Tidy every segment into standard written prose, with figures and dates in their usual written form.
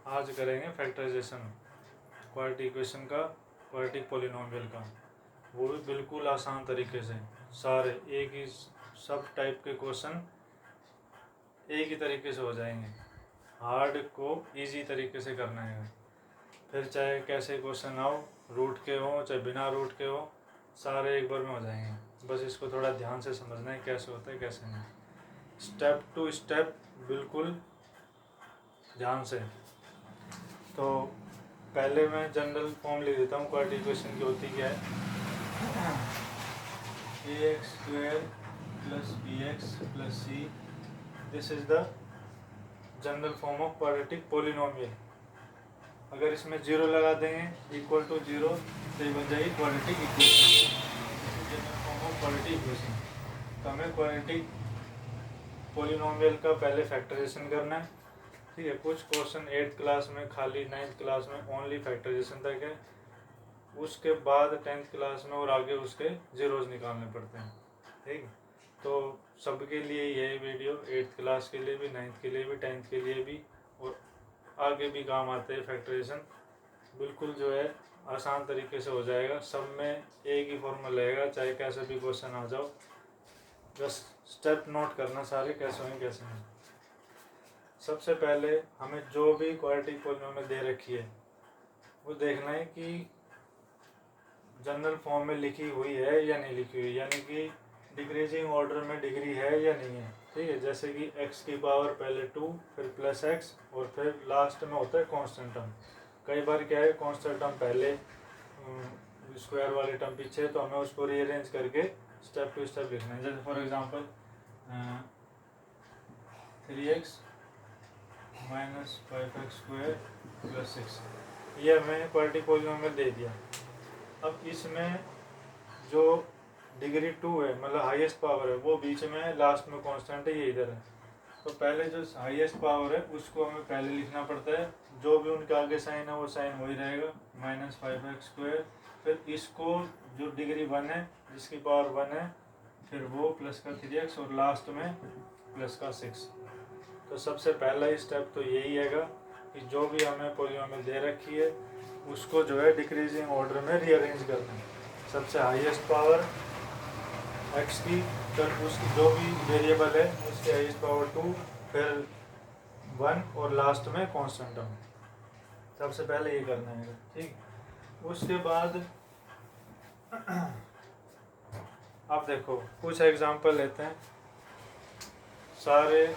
आज करेंगे factorisation quadratic equation का, क्वाड्रेटिक पॉलिनोमियल का, वो भी बिल्कुल आसान तरीके से। सारे एक ही सब टाइप के क्वेश्चन एक ही तरीके से हो जाएंगे। हार्ड को इजी तरीके से करना है, फिर चाहे कैसे क्वेश्चन आओ, रूट के हो चाहे बिना रूट के हो, सारे एक बार में हो जाएंगे। बस इसको थोड़ा ध्यान से समझना है कैसे होता है कैसे नहीं, स्टेप टू स्टेप बिल्कुल ध्यान से। तो पहले मैं जनरल फॉर्म ले देता हूँ क्वाड्रेटिक इक्वेशन की होती क्या है। ax square plus bx plus c, this is the general form of quadratic polynomial. अगर इसमें जीरो लगा देंगे इक्वल टू जीरो तो ये बन जाएगी quadratic equation, general form of quadratic equation. तो हमें क्वाड्रेटिक पॉलिनोमियल का पहले फैक्टराइजेशन करना है, ठीक है। कुछ क्वेश्चन 8th क्लास में, खाली 9th क्लास में ओनली फैक्टराइजेशन तक है, उसके बाद 10th क्लास में और आगे उसके जीरोज निकालने पड़ते हैं, ठीक है। तो सबके लिए यही वीडियो 8th क्लास के लिए भी, 9th के लिए भी, 10th के लिए भी और आगे भी काम आते हैं। फैक्टराइजेशन बिल्कुल जो है आसान तरीके से हो जाएगा, सब में एक ही फॉर्मूला रहेगा, चाहे कैसे भी क्वेश्चन आ जाओ। बस स्टेप नोट करना सारे कैसे होंगे कैसे नहीं। सबसे पहले हमें जो भी क्वाड्रेटिक पॉलिनोमियल दे रखी है वो देखना है कि जनरल फॉर्म में लिखी हुई है या नहीं लिखी हुई, यानी कि डिक्रीजिंग ऑर्डर में डिग्री है या नहीं है, ठीक है। जैसे कि x की पावर पहले 2 फिर प्लस x और फिर लास्ट में होता है कांस्टेंट टर्म। कई बार क्या है कांस्टेंट टर्म पहले स्क्वायर वाले टर्म पीछे, तो हमें उसको रीअरेंज करके स्टेप टू स्टेप लिखना है। जैसे for example 3x minus 5x square plus 6, ये हमें क्वाड्रेटिक पॉलिनोमियल दे दिया। अब इसमें जो डिग्री 2 है, मतलब हाईएस्ट पावर है, वो बीच में है, लास्ट में कांस्टेंट है, ये इधर है। तो पहले जो हाईएस्ट पावर है उसको हमें पहले लिखना पड़ता है, जो भी उनके आगे साइन है वो साइन वही रहेगा, माइनस 5x स्क्वायर। फिर इसको जो डिग्री 1 है, जिसकी पावर 1 है, फिर वो प्लस का 3x और लास्ट में प्लस का 6। तो सबसे पहला स्टेप तो यही हैगा कि जो भी हमें पॉलिनोमियल दे रखी है उसको जो है डिक्रीजिंग ऑर्डर में रीअरेंज करना है। सबसे हाईएस्ट पावर x की, फिर उसकी जो भी वेरिएबल है उसकी हाईएस्ट पावर 2, फिर 1 और लास्ट में कांस्टेंट टर्म। सबसे पहले ये करना है, ठीक। उसके बाद अब देखो कुछ एग्जांपल लेते हैं। सारे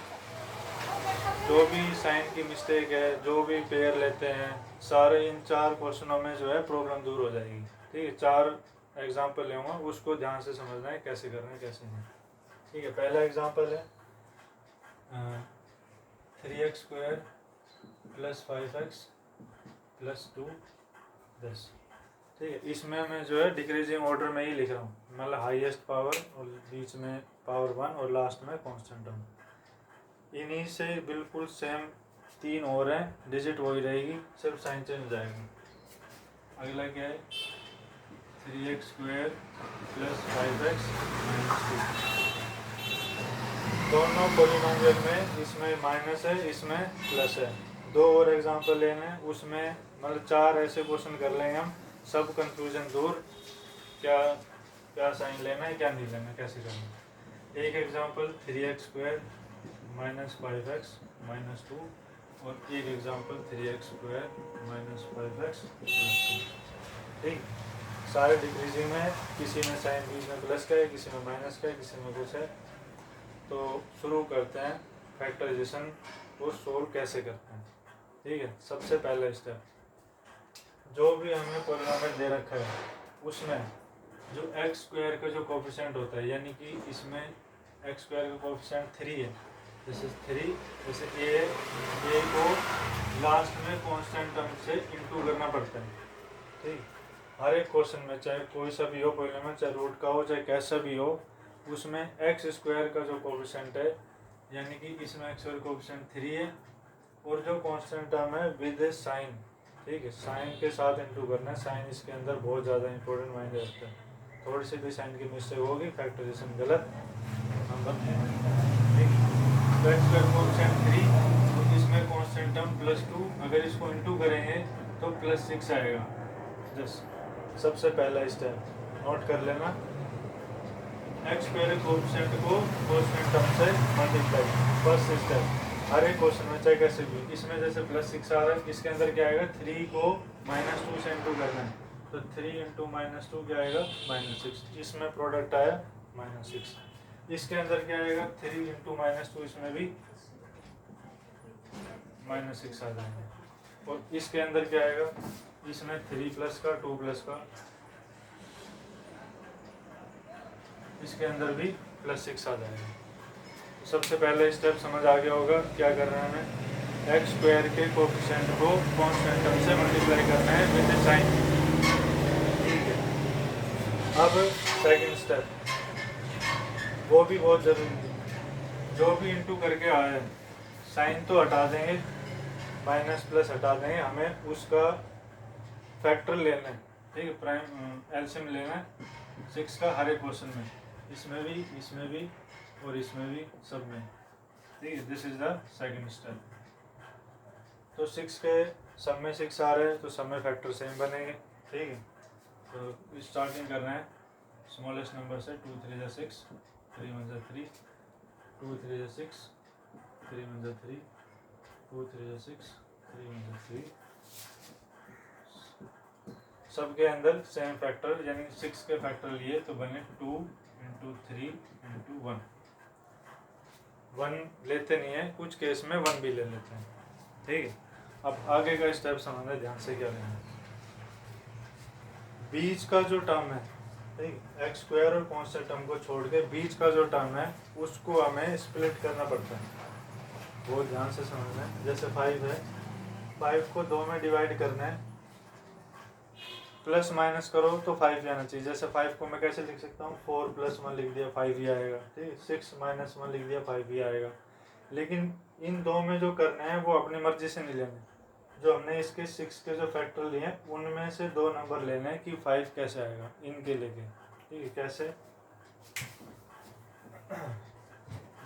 जो भी साइन की मिस्टेक है, जो भी पेयर लेते हैं, सारे इन 4 क्वेश्चनों में जो है प्रॉब्लम दूर हो जाएगी, ठीक है। 4 एग्जांपल लेंगे, उसको ध्यान से समझना है कैसे करना है कैसे नहीं, ठीक है। पहला एग्जांपल है 3x square plus 5x plus 2 10, ठीक है। इसमें मैं जो है डिक्रीजिंग ऑर्डर में ही लिख रहा हूँ, मतलब हाईएस्ट पावर और बीच में पावर 1 और लास्ट में कांस्टेंट टर्म। इन्हीं से बिल्कुल सेम 3 और हैं, डिजिट वही रहेगी, सिर्फ साइन चेंज हो जाएगी। अगला क्या है 3x square plus 5x minus 2। दोनों पॉलिनोमियल में इसमें माइनस है, इसमें प्लस है। 2 और एग्जांपल लेने हैं, उसमें मतलब 4 ऐसे क्वेश्चन कर लेंगे हम, सब कंफ्यूजन दूर, क्या क्या साइन लेना है क्या नहीं लेना, कैसे करना है। एक example 3x square minus 5x minus 2 और एक example 3x square minus 5x plus 2, ठीक। सारे डिक्रीजिंग में, किसी में साइन बीच में प्लस का है, किसी में माइनस का है, किसी में कुछ है। तो शुरू करते हैं फैक्टराइजेशन को सोल्व कैसे करते हैं, ठीक है। सबसे पहला स्टेप, जो भी हमें पॉलिनोमियल दे रखा है उसमें जो एक्स स्क्वायर का जो कोफिशिएंट होता है, यानी कि इसमें एक्स स्क्वायर का कोफिशिएंट 3 है, जैसे 3, जैसे ए को लास्ट में कांस्टेंट टर्म से इंटू करना पड़ता है, ठीक। हर एक क्वेश्चन में चाहे कोई सा भी हो पॉलिनोमियल, चाहे रूट का हो चाहे कैसा भी हो, उसमें एक्स स्क्वायर का जो कोफिशिएंट है, यानी कि इसमें एक्स स्क्वायर कोफिशिएंट 3 है और जो कांस्टेंट टर्म है विद साइन, ठीक है, साइन के साथ इंटू करना है। साइन इसके अंदर बहुत ज़्यादा इंपॉर्टेंट मायने रखता है, थोड़ी सी भी साइन की मिस्टेक होगी फैक्टराइजेशन गलत नंबर, ठीक। एक्स स्क्वायर कोफिशिएंट 3 और इसमें कांस्टेंट टर्म +2, अगर इसको इंटू करेंगे तो +6 आएगा। जस्ट सबसे पहला स्टेप नोट कर लेना, एक्स स्क्वायर कोएफिशिएंट को कोएफिशिएंट टर्म से मल्टीप्लाई, फर्स्ट स्टेप हर एक क्वेश्चन में चाहे कैसे भी। इसमें जैसे +6 आ रहा है, इसके अंदर क्या आएगा, 3 को -2 से इंटू करना है, तो 3 इंटू -2 क्या आएगा, -6, इसमें प्रोडक्ट आया -6। इसके अंदर क्या आएगा, 3 इंटू -2, इसमें भी -6 आ जाएगा। और इसके अंदर क्या आएगा, इसमें 3 प्लस का 2 प्लस का, इसके अंदर भी +6 आ जाएगा। सबसे पहले स्टेप समझ आ गया होगा क्या करना है, हमें एक्स स्क्वायर के कोएफिशिएंट को कांस्टेंट टर्म से मल्टीप्लाई करना है विद साइन। ठीक है, अब सेकंड स्टेप, वो भी बहुत ज़रूरी है, जो भी इंटू करके आया है साइन तो हटा देंगे, माइनस प्लस हटा देंगे, हमें उसका फैक्टर लेना है। ठीक है, प्राइम एलसीएम लेना है 6 का हर एक क्वेश्चन में, इसमें भी और इसमें भी, सब में। ठीक है, this is the second step. तो 6 के सब में 6 आ रहे हैं तो सब में फैक्टर सेम बनेंगे। ठीक है, तो स्टार्टिंग करना है स्मॉलेस्ट नंबर से, 2 3 जा 6, 3 1 जा 3, 2 3 जा 6, 3 1 जा 3, 2 3 जा 6, 3 1 जा 3, सबके अंदर सेम फैक्टर, यानी 6 के फैक्टर लिए तो बने 2 इंटू 3 इंटू 1। 1 लेते नहीं है, कुछ केस में 1 भी ले लेते हैं। ठीक है, अब आगे का स्टेप समझना ध्यान से, क्या लेना है, बीच का जो टर्म है, ठीक है, एक्स स्क्वायर और कांस्टेंट टर्म को छोड़ के बीच का जो टर्म है उसको हमें स्प्लिट करना पड़ता है, बहुत ध्यान से समझना है। जैसे 5 है, 5 को 2 में डिवाइड करना है, प्लस माइनस करो तो 5 ही आना चाहिए। जैसे 5 को मैं कैसे लिख सकता हूँ, 4 + 1 लिख दिया 5 ही आएगा। ठीक है, 6 - 1 लिख दिया 5 ही आएगा। लेकिन इन दो में जो करना है वो अपनी मर्जी से नहीं लेना, जो हमने इसके 6 के जो फैक्टर लिए हैं उनमें से 2 नंबर लेने हैं कि 5 कैसे आएगा, इनके लेके। ठीक है, कैसे,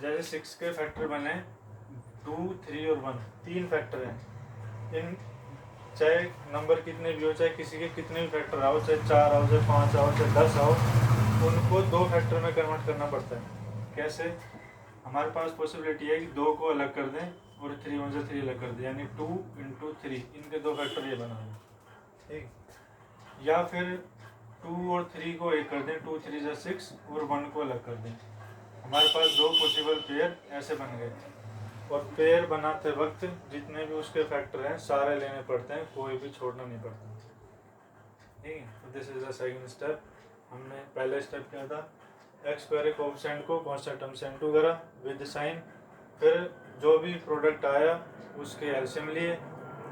जैसे 6 के फैक्टर बने 2 3 और 1, 3 फैक्टर हैं। इन चाहे नंबर कितने भी हो, चाहे किसी के कितने भी फैक्टर आओ, चाहे 4 आओ, चाहे 5 आओ, चाहे 10 आओ, उनको 2 फैक्टर में कन्वर्ट करना पड़ता है। कैसे, हमारे पास पॉसिबिलिटी है कि 2 को अलग कर दें और 3 1 से 3 अलग कर दें, यानी 2 इंटू 3, इनके 2 फैक्टर ये बना दें। ठीक, या फिर 2 और 3 को एक कर दें, 2 3 जा 6 और 1 को अलग कर दें। हमारे पास 2 पॉसिबल पेयर ऐसे बन गए। और पेयर बनाते वक्त जितने भी उसके फैक्टर हैं सारे लेने पड़ते हैं, कोई भी छोड़ना नहीं पड़ता। ठीक है, तो this is the second step. हमने पहले स्टेप क्या था, एक्स स्क्वायर कोएफिशिएंट को कांस्टेंट टर्म से इनटू करा विद साइन, फिर जो भी प्रोडक्ट आया उसके एलसीएम लिए,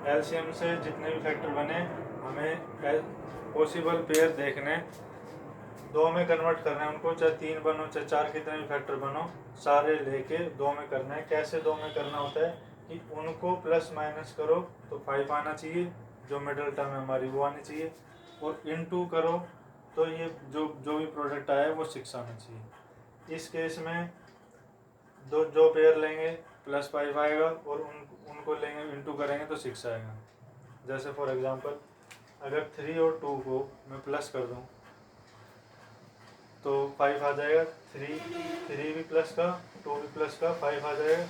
एलसीएम से जितने भी फैक्टर बने हमें पॉसिबल पेयर देखने, 2 में कन्वर्ट करना है उनको, चाहे 3 बनो चाहे 4, कितने भी फैक्टर बनो, सारे लेके 2 में करना है। कैसे 2 में करना होता है कि उनको प्लस माइनस करो तो 5 आना चाहिए, जो मिडिल टर्म है हमारी वो आनी चाहिए, और इनटू करो तो ये जो भी प्रोडक्ट आया है वो 6 आना चाहिए। इस केस में जो पेयर लेंगे +5 आएगा और उनको लेंगे इंटू करेंगे तो 6 आएगा। जैसे फॉर एग्जांपल अगर 3 और 2 को मैं प्लस कर दूं तो 5 आ जाएगा, 3 भी प्लस का 2 भी प्लस का 5 आ जाएगा,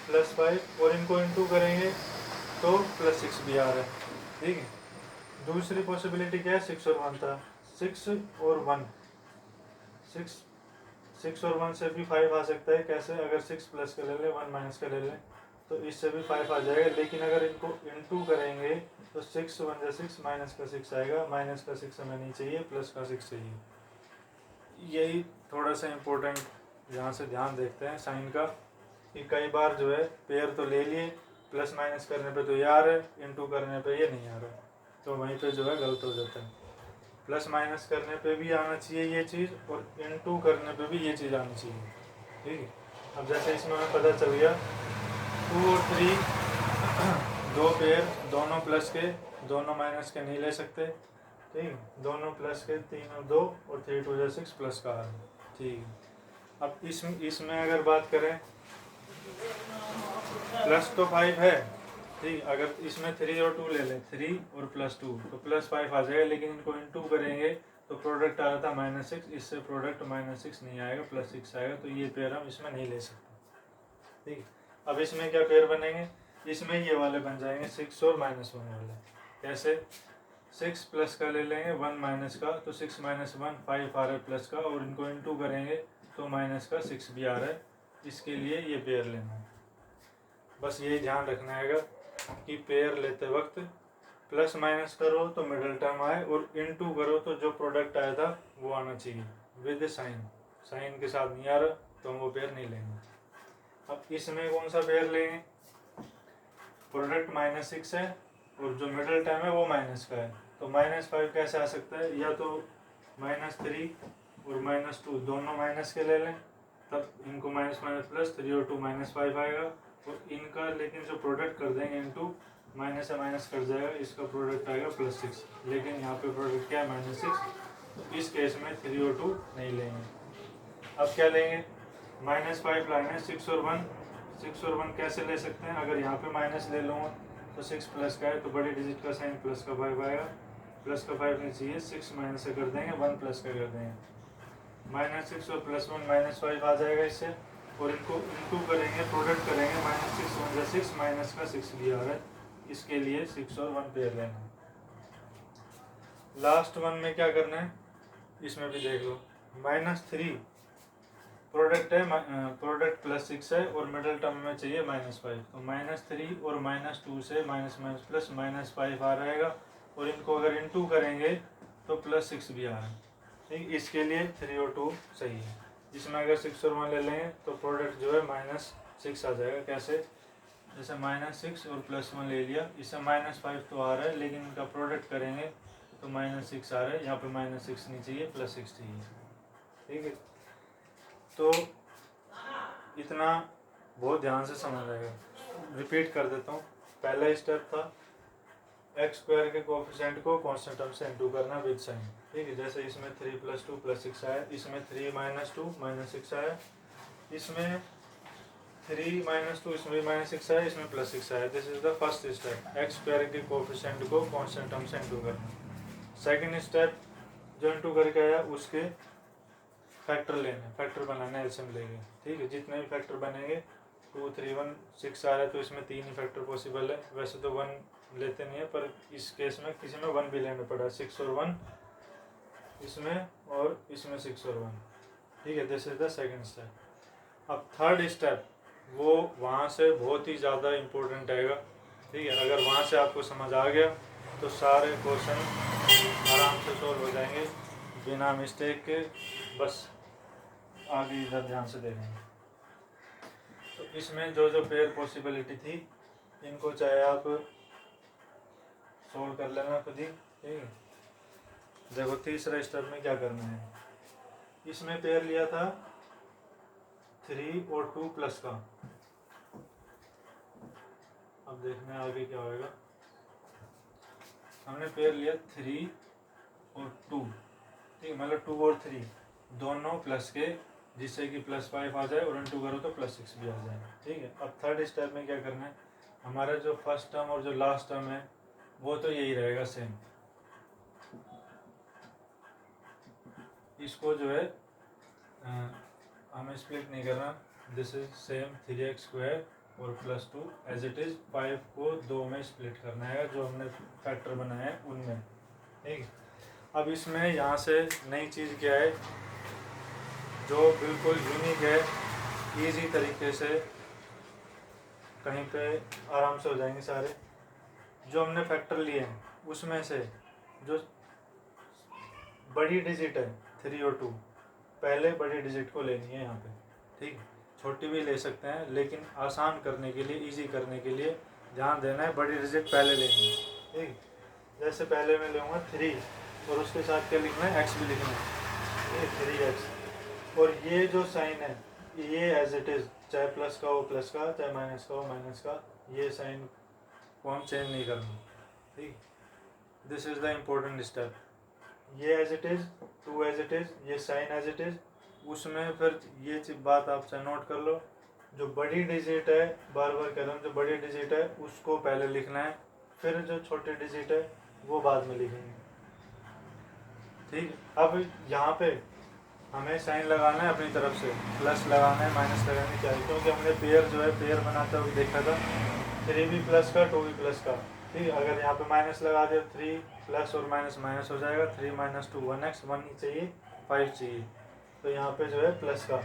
+5, और इनको इंटू करेंगे तो +6 भी आ रहा है। ठीक है, दूसरी पॉसिबिलिटी क्या है, 6 और 1 था, 6 और 1, 6 और 1 से भी 5 आ सकता है। कैसे, अगर 6 प्लस का ले लें 1 माइनस का ले लें तो इससे भी 5 आ जाएगा। लेकिन अगर इनको इंटू करेंगे तो 6 1 जा 6, माइनस का 6 आएगा, माइनस का 6 हमें नहीं चाहिए, प्लस का 6 चाहिए। यही थोड़ा सा इम्पोर्टेंट यहाँ से ध्यान देखते हैं साइन का, कि कई बार जो है पेयर तो ले लिए, प्लस माइनस करने पे तो ये आ रहा है, इंटू करने पे ये नहीं आ रहा, तो वहीं पे जो है गलत हो जाता है। प्लस माइनस करने पे भी आना चाहिए ये चीज़, और इंटू करने पे भी ये चीज़ आनी चाहिए। ठीक है, अब जैसे इसमें हमें पता चल गया 2 और 3 2 पेयर, दोनों प्लस के, दोनों माइनस के नहीं ले सकते। ठीक, दोनों प्लस के, 3 और 2 और 3 2 जा 6 प्लस का आ रहा है। ठीक है, अब इसमें अगर बात करें, प्लस तो 5 है ठीक, अगर इसमें 3 और 2 ले लें, 3 और +2 तो +5 आ जाएगा, लेकिन इनको इनटू करेंगे तो प्रोडक्ट आ रहा था -6, इससे प्रोडक्ट -6 नहीं आएगा, +6 आएगा, तो ये पेयर हम इसमें नहीं ले सकते। ठीक, अब इसमें क्या पेयर बनेंगे, इसमें ये वाले बन जाएंगे 6 और -1 वाले। कैसे, 6 प्लस का ले लेंगे, 1 माइनस का, तो 6 - 1 5 आ रहा है प्लस का, और इनको इनटू करेंगे तो माइनस का 6 भी आ रहा है, इसके लिए ये पेयर लेना है। बस यही ध्यान रखना है कि पेयर लेते वक्त प्लस माइनस करो तो मिडिल टर्म आए, और इनटू करो तो जो प्रोडक्ट आया था वो आना चाहिए विद साइन। साइन के साथ नहीं आ रहा तो हम वो पेयर नहीं लेंगे। अब इसमें कौन सा पेयर लेंगे, प्रोडक्ट -6 है और जो मिडिल टर्म है वो माइनस का है, तो -5 कैसे आ सकता है, या तो -3 और -2 दोनों माइनस के ले लें, तब इनको माइनस प्लस 3 और 2 -5 आएगा, और इनका लेकिन जो प्रोडक्ट कर देंगे इनटू माइनस से माइनस कर जाएगा, इसका प्रोडक्ट आएगा +6, लेकिन यहाँ पे प्रोडक्ट क्या है -6, तो इस केस में 3 और 2 नहीं लेंगे। अब क्या लेंगे, -5 लाए हैं, 6 और 1 कैसे ले सकते हैं, अगर यहाँ पे माइनस ले लूँगा तो 6 प्लस का है, तो बड़ी डिजिट का साइन प्लस का 5 आएगा, प्लस का 5 नहीं चाहिए, 6 माइनस से कर देंगे, 1 प्लस का कर देंगे, -6 और +1 -5 आ जाएगा इससे, और इनको इनटू करेंगे, प्रोडक्ट करेंगे, -6 1 6 माइनस का 6 भी आ रहा है, इसके लिए 6 और 1 पेयर लेना है। लास्ट वन में क्या करना है, इसमें भी देख लो, -3 प्रोडक्ट है, प्रोडक्ट +6 है, और मिडिल टर्म में चाहिए -5, तो -3 और -2 से माइनस माइनस प्लस -5 आ रहेगा, और इनको अगर इनटू करेंगे तो +6 भी आ रहा है। ठीक, इसके लिए 3 और 2 सही है। इसमें अगर 6 और 1 ले लेंगे तो प्रोडक्ट जो है -6 आ जाएगा। कैसे, जैसे -6 और +1 ले लिया, इससे -5 तो आ रहा है, लेकिन इनका प्रोडक्ट करेंगे तो -6 आ रहा है, यहाँ पे -6 नहीं चाहिए, +6 चाहिए। ठीक है, तो इतना बहुत ध्यान से समझ आएगा। रिपीट कर देता हूँ, पहला स्टेप था x² के कोएफिशिएंट को कांस्टेंट टर्म से इनटू करना विद साइन। ठीक है, जैसे इसमें 3 + 2 +6 आया, इसमें 3 - 2 -6 आया, इसमें 3 - 2 इसमें -6 आया, इसमें +6 आया। This is the first step, x² के कोएफिशिएंट को कांस्टेंट टर्म से इनटू करना। सेकंड स्टेप, जो इनटू करके आया उसके फैक्टर लेने, फैक्टर बनाना, एलसीएम लेंगे। ठीक है, जितने भी फैक्टर बनेंगे, 2 3 1 6 आ रहा है तो इसमें 3 ही फैक्टर पॉसिबल है, वैसे तो 1 लेते नहीं है, पर इस केस में किसी में 1 भी लेना पड़ा, 6 और 1 इसमें, और इसमें 6 और 1। ठीक है, this is the second step. अब थर्ड स्टेप, वो वहाँ से बहुत ही ज़्यादा इम्पोर्टेंट आएगा। ठीक है, अगर वहाँ से आपको समझ आ गया तो सारे क्वेश्चन आराम से सॉल्व हो जाएंगे बिना मिस्टेक के। बस आगे इधर ध्यान से देखेंगे। तो इसमें जो जो पेयर पॉसिबिलिटी थी, इनको चाहे आप सोल्व कर लेना खुद ही। ठीक है, देखो तीसरा स्टेप में क्या करना है, इसमें पेयर लिया था 3 और 2 प्लस का। अब देखना है आगे क्या होगा। हमने पेयर लिया 3 और 2, ठीक है, मतलब 2 और 3 दोनों प्लस के, जिससे कि +5 आ जाए, और इनटू करो तो +6 भी आ जाए। ठीक है, अब थर्ड स्टेप में क्या करना है, हमारा जो फर्स्ट टर्म और जो लास्ट टर्म है वो तो यही रहेगा सेम। इसको जो है हमें स्प्लिट नहीं करना, दिस इज सेम 3x² और +2 एज इट इज। 5 को 2 में स्प्लिट करना है, जो हमने फैक्टर बनाया है उनमें। ठीक, अब इसमें यहाँ से नई चीज़ क्या है, जो बिल्कुल यूनिक है, इजी तरीके से कहीं पे आराम से हो जाएंगे सारे। जो हमने फैक्टर लिए हैं उसमें से जो बड़ी डिजिट है 3 और 2, पहले बड़ी डिजिट को लेनी है यहाँ पे। ठीक, छोटी भी ले सकते हैं, लेकिन आसान करने के लिए, इजी करने के लिए ध्यान देना है बड़ी डिजिट पहले लेनी है। ठीक, जैसे पहले मैं लूँगा 3, और उसके साथ क्या लिखना है, x भी लिखना है, ये 3x। और ये जो साइन है ये एज इट इज़, चाहे प्लस का हो प्लस का, चाहे माइनस का हो माइनस का, ये साइन को हम चेंज नहीं करना। ठीक, this is the important step. ये as it is, 2 as it is, ये साइन एज इट इज़। उसमें फिर ये बात आप चाहे नोट कर लो, जो बड़ी डिजिट है, बार बार कह रहा हूँ, जो बड़ी डिजिट है उसको पहले लिखना है, फिर जो छोटी डिजिट है वो बाद में लिखेंगे। ठीक है, अब यहाँ पे हमें साइन लगाना है अपनी तरफ से, प्लस लगाना है, माइनस लगानी चाहिए, क्योंकि हमने पेयर जो है पेयर बनाते हुए देखा था 3b प्लस का 2b प्लस का। ठीक है, अगर यहाँ पे माइनस लगा दिया 3 प्लस और माइनस माइनस हो जाएगा, 3 माइनस 2 1x, 1 चाहिए 5 चाहिए, तो यहाँ पे जो है प्लस का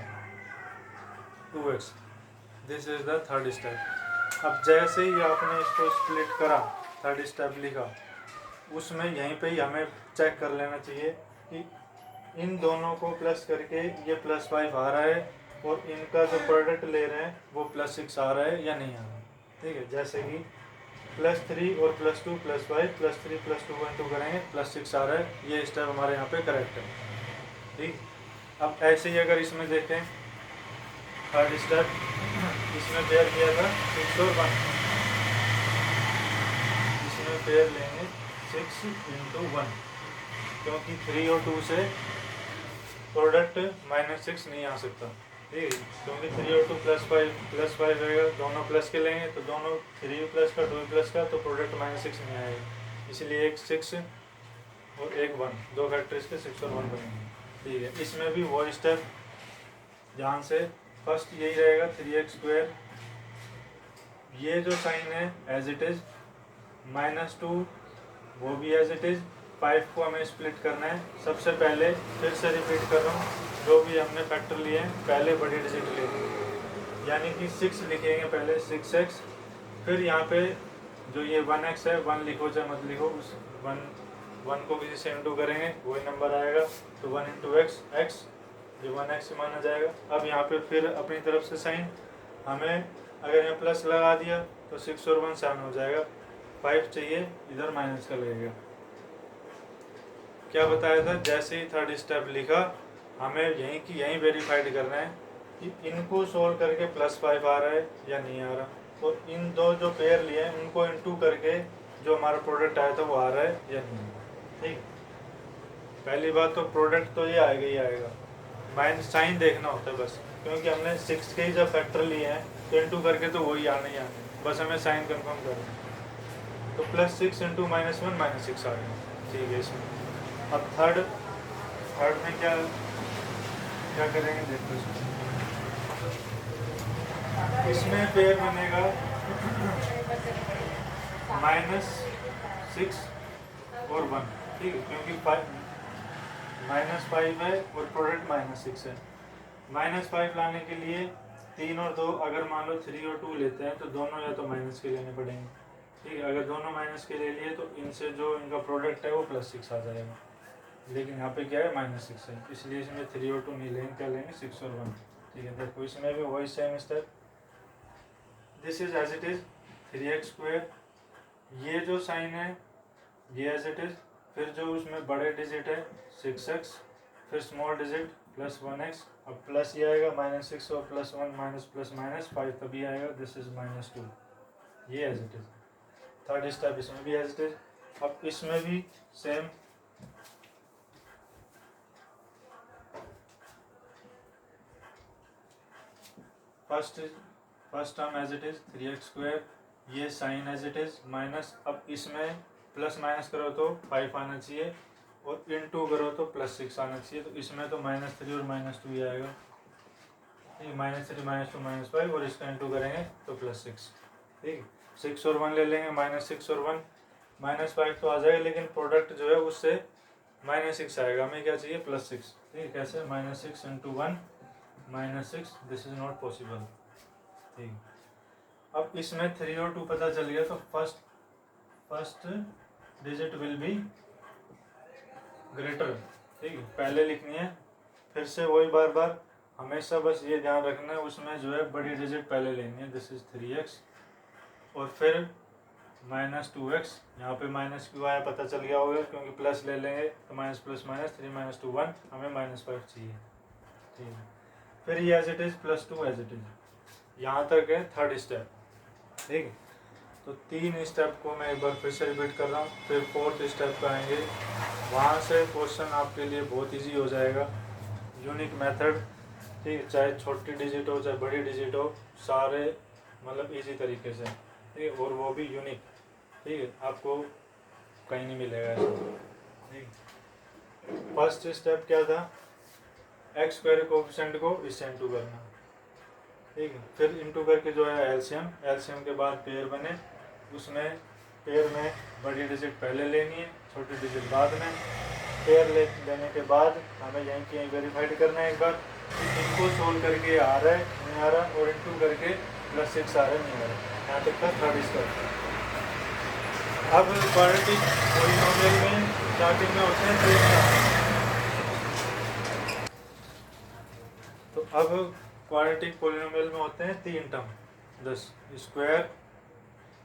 2x। This is the third step. अब जैसे ही आपने इसको स्प्लिट करा, थर्ड स्टेप लिखा, उसमें यहीं पे ही हमें चेक कर लेना चाहिए कि इन दोनों को प्लस करके ये +5 आ रहा है और इनका जो प्रोडक्ट ले रहे हैं वो +6 आ रहा है या नहीं आ रहा है। ठीक है, जैसे कि +3 और +2 +5 +3 +2 1 2 करेंगे, +6 आ रहा है, ये स्टेप हमारे यहाँ पे करेक्ट है। ठीक, अब ऐसे ही अगर इसमें देखें थर्ड स्टेप, इसमें पेयर किया था 6 और 1, इसमें पेयर लेंगे 6 × 1, क्योंकि 3 और 2 से प्रोडक्ट -6 नहीं आ सकता। ठीक है, क्योंकि 3 और 2 +5 रहेगा, दोनों प्लस के लेंगे तो दोनों 3 प्लस का 2 प्लस का, तो प्रोडक्ट -6 नहीं आएगा, इसलिए एक 6 और एक 1, दो फैक्टर्स के 6 और 1 बनेंगे। ठीक है, इसमें भी वो स्टेप ध्यान से, फर्स्ट यही रहेगा 3x², ये जो साइन है एज इट इज, -2 वो भी एज इट इज, 5 को हमें स्प्लिट करना है। सबसे पहले फिर से रिपीट कर रहा हूँ, जो भी हमने फैक्टर लिए हैं पहले बड़ी डिजिट लेंगे, यानी कि 6 लिखेंगे पहले 6x, फिर यहाँ पे जो ये 1x है, 1 लिखो चाहे मत लिखो, उस 1 को किसी से इंटू करेंगे वही नंबर आएगा, तो 1 × x, x जो 1x से माना जाएगा। अब यहाँ पे फिर अपनी तरफ से साइन, हमें अगर यहाँ प्लस लगा दिया तो 6 और 1 7 हो जाएगा, 5 चाहिए, इधर माइनस का लगेगा। क्या बताया था, जैसे ही थर्ड स्टेप लिखा, हमें यहीं की यहीं वेरीफाइड करना है कि इनको सोल्व करके +5 आ रहा है या नहीं आ रहा, और इन दो जो पेयर लिए हैं उनको इंटू करके जो हमारा प्रोडक्ट आया था वो आ रहा है या नहीं। ठीक, पहली बात तो प्रोडक्ट तो ये आएगा ही आएगा, माइनस साइन देखना होता है बस, क्योंकि हमने 6 के ही जब फैक्टर लिए हैं तो इंटू करके तो वही आने ही आने, बस हमें साइन कंफर्म करना है। तो +6 × -1 -6 आ गया। ठीक है, इसमें अब थर्ड में क्या करेंगे देखो, इसमें पेयर बनेगा -6 और 1। ठीक है, क्योंकि -5 है और प्रोडक्ट -6 है। -5 लाने के लिए 3 और 2, अगर मान लो 3 और 2 लेते हैं तो दोनों या तो माइनस के लेने पड़ेंगे। ठीक है, अगर दोनों माइनस के ले लिए तो इनसे जो इनका प्रोडक्ट है वो +6 आ जाएगा, लेकिन यहाँ पे क्या है -6 है, इसलिए इसमें 3 और 2 नहीं लेंगे, क्या लेंगे 6 और 1। ठीक है, देखो इसमें भी वही same step, this is as it is 3x², ये जो साइन है ये एज इट इज, फिर जो उसमें बड़े डिजिट है 6x, फिर स्मॉल डिजिट +1x, अब प्लस ये आएगा -6 और +1 -+-5 तभी आएगा, दिस इज -2, ये as it is. Third step इसमें भी एज इट इज। अब इसमें भी same, first term as it is 3x², ये sign as it is minus, अब इसमें प्लस माइनस करो तो 5 आना चाहिए और इनटू करो तो +6 आना चाहिए, तो इसमें तो -3 और -2 ही आएगा, ठीक, -3 -2 -5, और इसका इनटू करेंगे तो +6। ठीक, 6 और 1 ले लेंगे, -6 और 1 -5 तो आ जाएगा, लेकिन प्रोडक्ट जो है उससे -6 आएगा, हमें क्या चाहिए +6। ठीक, कैसे -6 × 1 -6, दिस इज नॉट पॉसिबल। ठीक, अब इसमें 3 और 2 पता चल गया, तो first digit will be greater. ठीक, पहले लिखनी है, फिर से वही बार बार हमेशा बस ये ध्यान रखना है, उसमें जो है बड़ी डिजिट पहले लेनी है, दिस इज 3x, और फिर -2x, यहाँ पे माइनस क्यों आया पता चल गया होगा, क्योंकि प्लस ले लेंगे तो -+- 3 -2 1, हमें -5 चाहिए। ठीक है, फिर ये as it is +2 as it is, यहाँ तक है थर्ड स्टेप। ठीक है, तो 3 स्टेप को मैं एक बार फिर से रिपीट कर रहा हूँ, फिर फोर्थ स्टेप पे आएंगे, वहाँ से क्वेश्चन आपके लिए बहुत इजी हो जाएगा। यूनिक मेथड ठीक है, चाहे छोटी डिजिट हो चाहे बड़ी डिजिट हो, सारे मतलब इजी तरीके से, ठीक है, और वो भी यूनिक, ठीक है, आपको कहीं नहीं मिलेगा ऐसा, ठीक। फर्स्ट स्टेप क्या था, एक्स स्क्वायर कोफिशिएंट को इससे इंटू करना, ठीक है, फिर इंटू करके जो है एलसीएम, एलसीएम के बाद पेयर बने, उसमें पेयर में बड़ी डिजिट पहले लेनी है, छोटी डिजिट बाद में। पेयर लेने के बाद हमें यहीं की वेरीफाइड करना है एक बार, इनको सोल्व करके आ रहा है नहीं आ रहा, और इंटू करके +6 आ रहा है नहीं आ रहा, यहाँ तक का थर्ड स्टेप। अब क्वाड्रेटिक पॉलिनोमियल में स्टार्टिंग में होते हैं 3 टर्म, तो अब क्वाड्रेटिक पॉलिनोमियल में होते हैं 3 टर्म, दस स्क्वायर,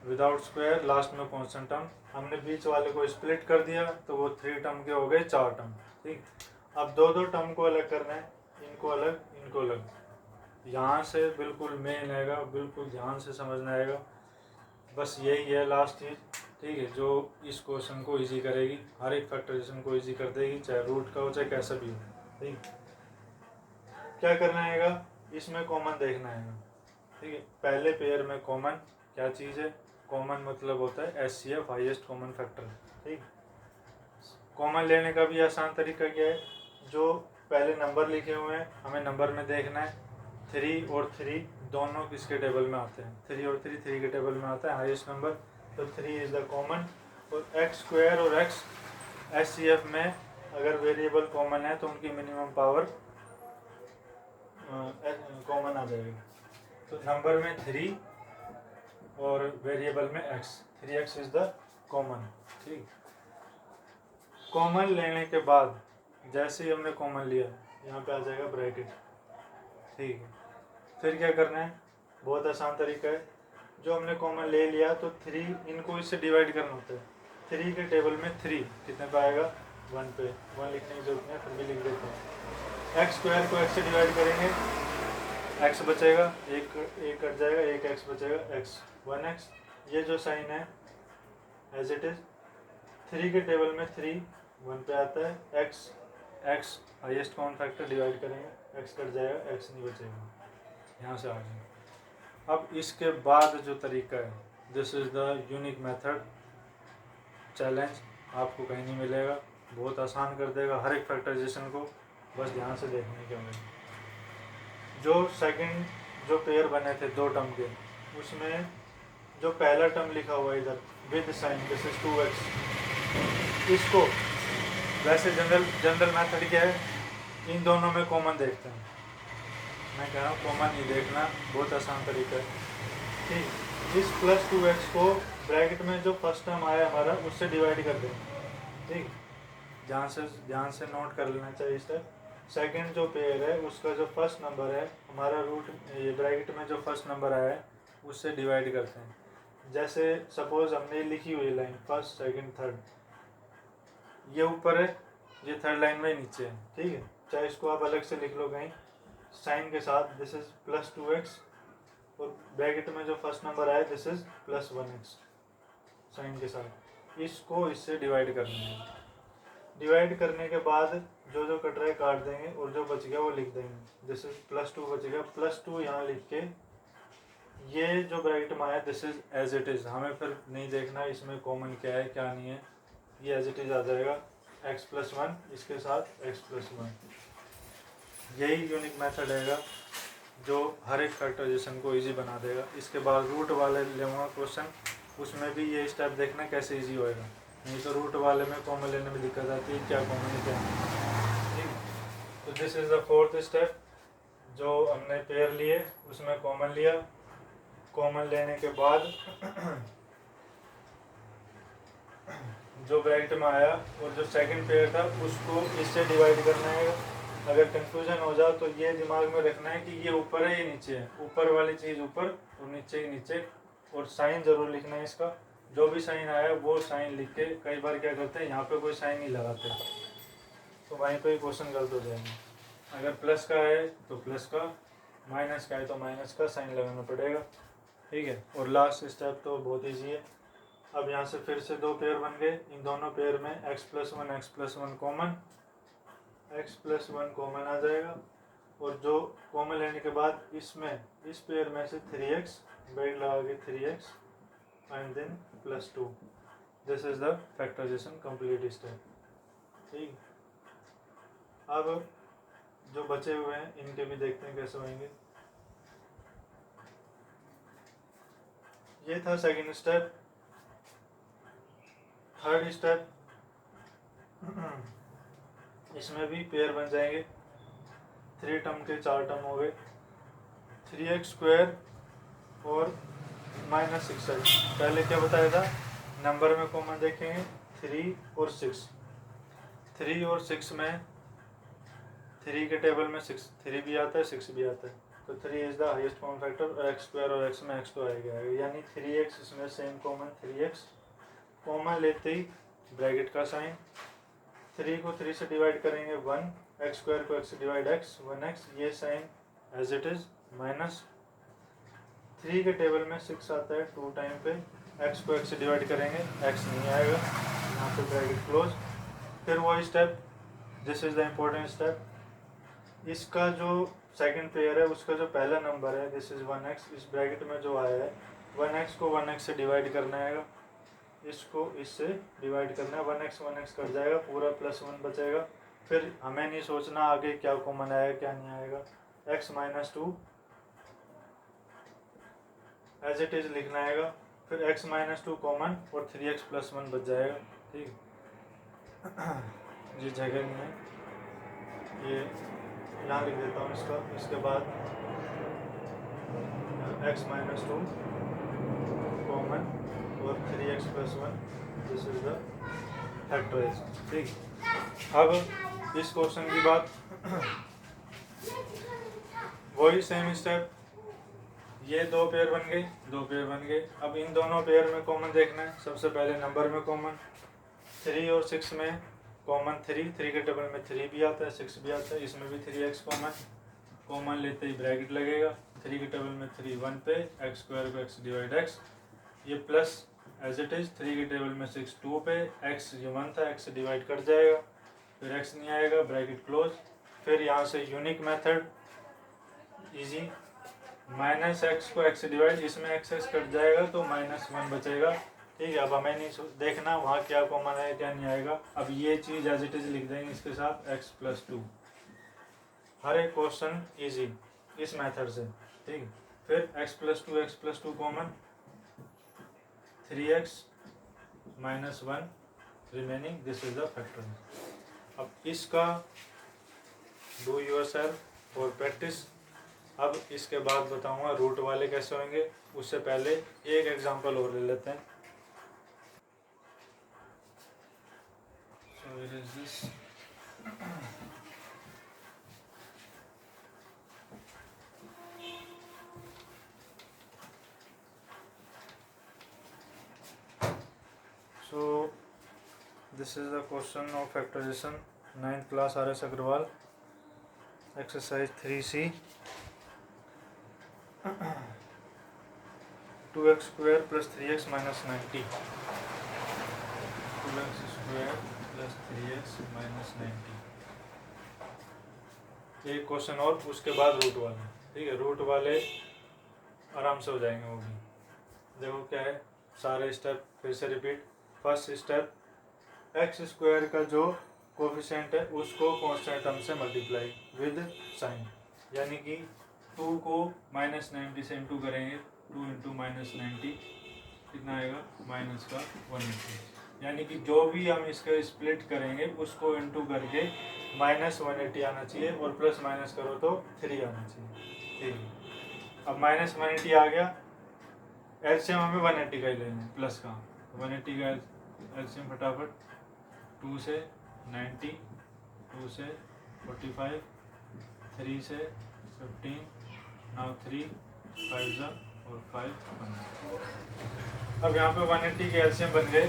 विदाउट स्क्वायर, लास्ट में कॉन्स्टेंट टर्म। हमने बीच वाले को स्प्लिट कर दिया तो वो 3 टर्म के हो गए 4 टर्म, ठीक। अब दो दो टर्म को अलग करना है, इनको अलग इनको अलग, यहाँ से बिल्कुल मेन आएगा, बिल्कुल ध्यान से समझना आएगा, बस यही है लास्ट चीज़, ठीक है, जो इस क्वेश्चन को इजी करेगी, हर एक फैक्टराइजेशन को इजी कर देगी, चाहे रूट का हो चाहे कैसा भी हो, ठीक। क्या करना आएगा, इसमें कॉमन देखना आएगा, ठीक है, पहले पेयर में कॉमन क्या चीज़ है, कॉमन मतलब होता है एचसीएफ, हाईएस्ट कॉमन फैक्टर, ठीक। कॉमन लेने का भी आसान तरीका क्या है, जो पहले नंबर लिखे हुए हैं हमें नंबर में देखना है, 3 और 3 दोनों किसके टेबल में आते हैं, 3 और 3 3 के टेबल में आता है हाईएस्ट नंबर, तो 3 इज द कॉमन। और एक्स स्क्वायर और एक्स एचसीएफ में अगर वेरिएबल कॉमन है तो उनकी मिनिमम पावर कॉमन आ जाएगी, तो नंबर में 3 और वेरिएबल में x, 3x is the common, ठीक। कॉमन लेने के बाद जैसे ही हमने कॉमन लिया यहाँ पे आ जाएगा ब्रैकेट, ठीक है। फिर क्या करना है, बहुत आसान तरीका है, जो हमने कॉमन ले लिया तो 3 इनको इससे डिवाइड करना होता है, 3 के टेबल में 3 कितने पे आएगा 1 पे, 1 लिखने की जरूरत नहीं है, फिर भी लिख देते हैं। एक्स स्क्वायर को x से डिवाइड करेंगे, x बचेगा, एक कट जाएगा, एक x बचेगा, x 1x, ये जो साइन है एज इट इज, 3 के टेबल में 3 1 पे आता है, x highest common factor divide करेंगे, x कट जाएगा, x नहीं बचेगा, यहाँ से आ गया। अब इसके बाद जो तरीका है, this is the unique method, challenge आपको कहीं नहीं मिलेगा, बहुत आसान कर देगा हर एक फैक्टराइजेशन को, बस ध्यान से देखने के होंगे। जो सेकंड जो पेयर बने थे 2 टर्म के, उसमें जो पहला टर्म लिखा हुआ है इधर with sign, this is 2x, इसको वैसे जनरल मेथड क्या है, इन दोनों में कॉमन देखते हैं, मैं कह रहा हूँ कॉमन नहीं देखना, बहुत आसान तरीका है, ठीक। इस +2x को ब्रैकेट में जो फर्स्ट टर्म आया हमारा उससे डिवाइड कर देंगे, ठीक, ध्यान से नोट कर लेना चाहिए स्टेप। सेकंड जो पेयर है उसका जो फर्स्ट नंबर है हमारा रूट, ये ब्रैकेट में जो फर्स्ट नंबर आया है उससे डिवाइड करते हैं, जैसे सपोज हमने लिखी हुई लाइन फर्स्ट सेकंड थर्ड, ये ऊपर है, ये थर्ड लाइन में नीचे है, ठीक है, चाहे इसको आप अलग से लिख लो कहीं साइन के साथ, दिस इज +2x, और ब्रैकेट में जो फर्स्ट नंबर आया दिस इज +1x साइन के साथ, इसको इससे डिवाइड करना है। डिवाइड करने के बाद जो जो कट रहा है काट देंगे और जो बच गया वो लिख देंगे, दिस इज +2 बच गया, +2 यहाँ लिख के ये जो ब्रैकेट में आया this is as it is, हमें फिर नहीं देखना इसमें कॉमन क्या है क्या नहीं है, ये एज इट इज आ जाएगा, x+1 इसके साथ x+1, यही यूनिक मेथड है जो हर एक फैक्टराइजेशन को इजी बना देगा। इसके बाद रूट वाले लेऊंगा क्वेश्चन, उसमें भी ये स्टेप देखना कैसे इजी होएगा, नहीं तो रूट वाले में कॉमन लेने में दिक्कत आती है, क्या कॉमन है क्या नहीं, ठीक। तो this is the fourth step, जो हमने पेयर लिए उसमें कॉमन लिया, कॉमन लेने के बाद जो ब्रैकेट में आया और जो सेकंड पेयर था उसको इससे डिवाइड करना है। अगर कंफ्यूजन हो जाए तो ये दिमाग में रखना है कि ये ऊपर है ये नीचे है, ऊपर वाली चीज़ ऊपर और नीचे की नीचे, और साइन जरूर लिखना है इसका, जो भी साइन आया वो साइन लिख के, कई बार क्या करते हैं यहाँ पे कोई साइन नहीं लगाते तो वहीं पे क्वेश्चन गलत हो जाएगा। अगर प्लस का है तो प्लस का, माइनस का है तो माइनस का साइन लगाना पड़ेगा, ठीक है। और लास्ट स्टेप तो बहुत ईजी है। अब यहाँ से फिर से 2 पेयर बन गए, इन दोनों पेयर में x+1 कॉमन, x+1 कॉमन आ जाएगा, और जो कॉमन लेने के बाद इसमें इस पेयर में से 3x ब्रैकेट लगा के 3x and then +2, this is the factorisation complete step. ठीक, अब जो बचे हुए हैं इनके भी देखते हैं कैसे होंगे। ये था सेकंड स्टेप। थर्ड स्टेप, इसमें भी पेयर बन जाएंगे। 3 टर्म के 4 टर्म हो गए, 3x² और -6x। पहले क्या बताया था, नंबर में कॉमन देखेंगे 3 और 6। 3 और 6 में 3 के टेबल में 3 भी आता है 6 भी आता है, तो 3 is the highest common factor और x² और x में x तो आएगा, यानी 3x इसमें सेम कॉमन 3x। कॉमन लेते ही ब्रैकेट का साइन, 3 को 3 से डिवाइड करेंगे 1, x² को x से डिवाइड x 1x, ये sign as it is minus. 3 के टेबल में 6 आता है 2 टाइम पे, x को x से डिवाइड करेंगे x नहीं आएगा, यहाँ पे ब्रैकेट क्लोज। फिर वो step, this is the important step, इसका जो सेकंड पेयर है उसका जो पहला नंबर है दिस इज 1x, इस ब्रैकेट में जो आया है 1x को 1x से डिवाइड करना है, इसको इससे डिवाइड करना है, 1x कट जाएगा, पूरा +1 बचेगा। फिर हमें नहीं सोचना आगे क्या कॉमन आएगा क्या नहीं आएगा, x - 2 एज इट इज लिखना आएगा, फिर x - 2 कॉमन और 3x + 1 बच जाएगा। ठीक, ये जगह नहीं है, ये यहाँ लिख देता हूँ इसका। इसके बाद x - 2 कॉमन और 3x + 1, this is the factorisation. ठीक, अब इस क्वेश्चन की बात, वही सेम स्टेप, ये 2 पेयर बन गए 2 पेयर बन गए। अब इन दोनों पेयर में कॉमन देखना है। सबसे पहले नंबर में कॉमन, 3 और 6 में कॉमन 3 के टेबल में 3 भी आता है 6 भी आता है, इसमें भी 3x कॉमन लेते ही ब्रैकेट लगेगा, 3 के टेबल में 3 1 पे, x² को x डिवाइड x, ये प्लस एज इट इज, 3 के टेबल में 6 2 पे, x ये 1 था x डिवाइड कर जाएगा, फिर x नहीं आएगा, ब्रैकेट क्लोज। फिर यहाँ से यूनिक मेथड इजी, -x को x डिवाइड, इसमें x कट जाएगा तो -1 बचेगा। ठीक है, अब हमें नहीं देखना वहाँ क्या कॉमन है क्या नहीं आएगा, अब ये चीज़ एज इट इज लिख देंगे इसके साथ x + 2। हर एक क्वेश्चन इजी इस मेथड से। ठीक, फिर x + 2 common, 3x - 1 remaining, this is the factor. अब इसका डू योरसेल्फ और प्रैक्टिस। अब इसके बाद बताऊंगा रूट वाले कैसे होंगे, उससे पहले एक एग्जांपल और ले लेते हैं। So it is this. So this is the question of factorization, 9th class R.S. Agrawal, exercise 3C, 2x² + 3x - 90, 2x² + 3x - 90। एक क्वेश्चन और, उसके बाद रूट वाले। ठीक है, रूट वाले आराम से हो जाएंगे वो भी। देखो क्या है, सारे स्टेप फिर से रिपीट। फर्स्ट स्टेप, x² का जो कोफिशिएंट है उसको कांस्टेंट टर्म से मल्टीप्लाई विद साइन, यानी कि 2 को -90 से इंटू करेंगे, 2 × -90 कितना आएगा, -180, यानी कि जो भी हम इसका स्प्लिट करेंगे उसको इंटू करके -180 आना चाहिए और प्लस माइनस करो तो 3 आना चाहिए। ठीक, अब -180 आ गया, एलसीएम हमें 180 का ही लेना है, प्लस का 180 का एलसीएम फटाफट, 2 से 90, 2 से 45, 3 से 15, नाउ 3 5 और 5 1। अब यहाँ पे 180 के एलसीएम बन गए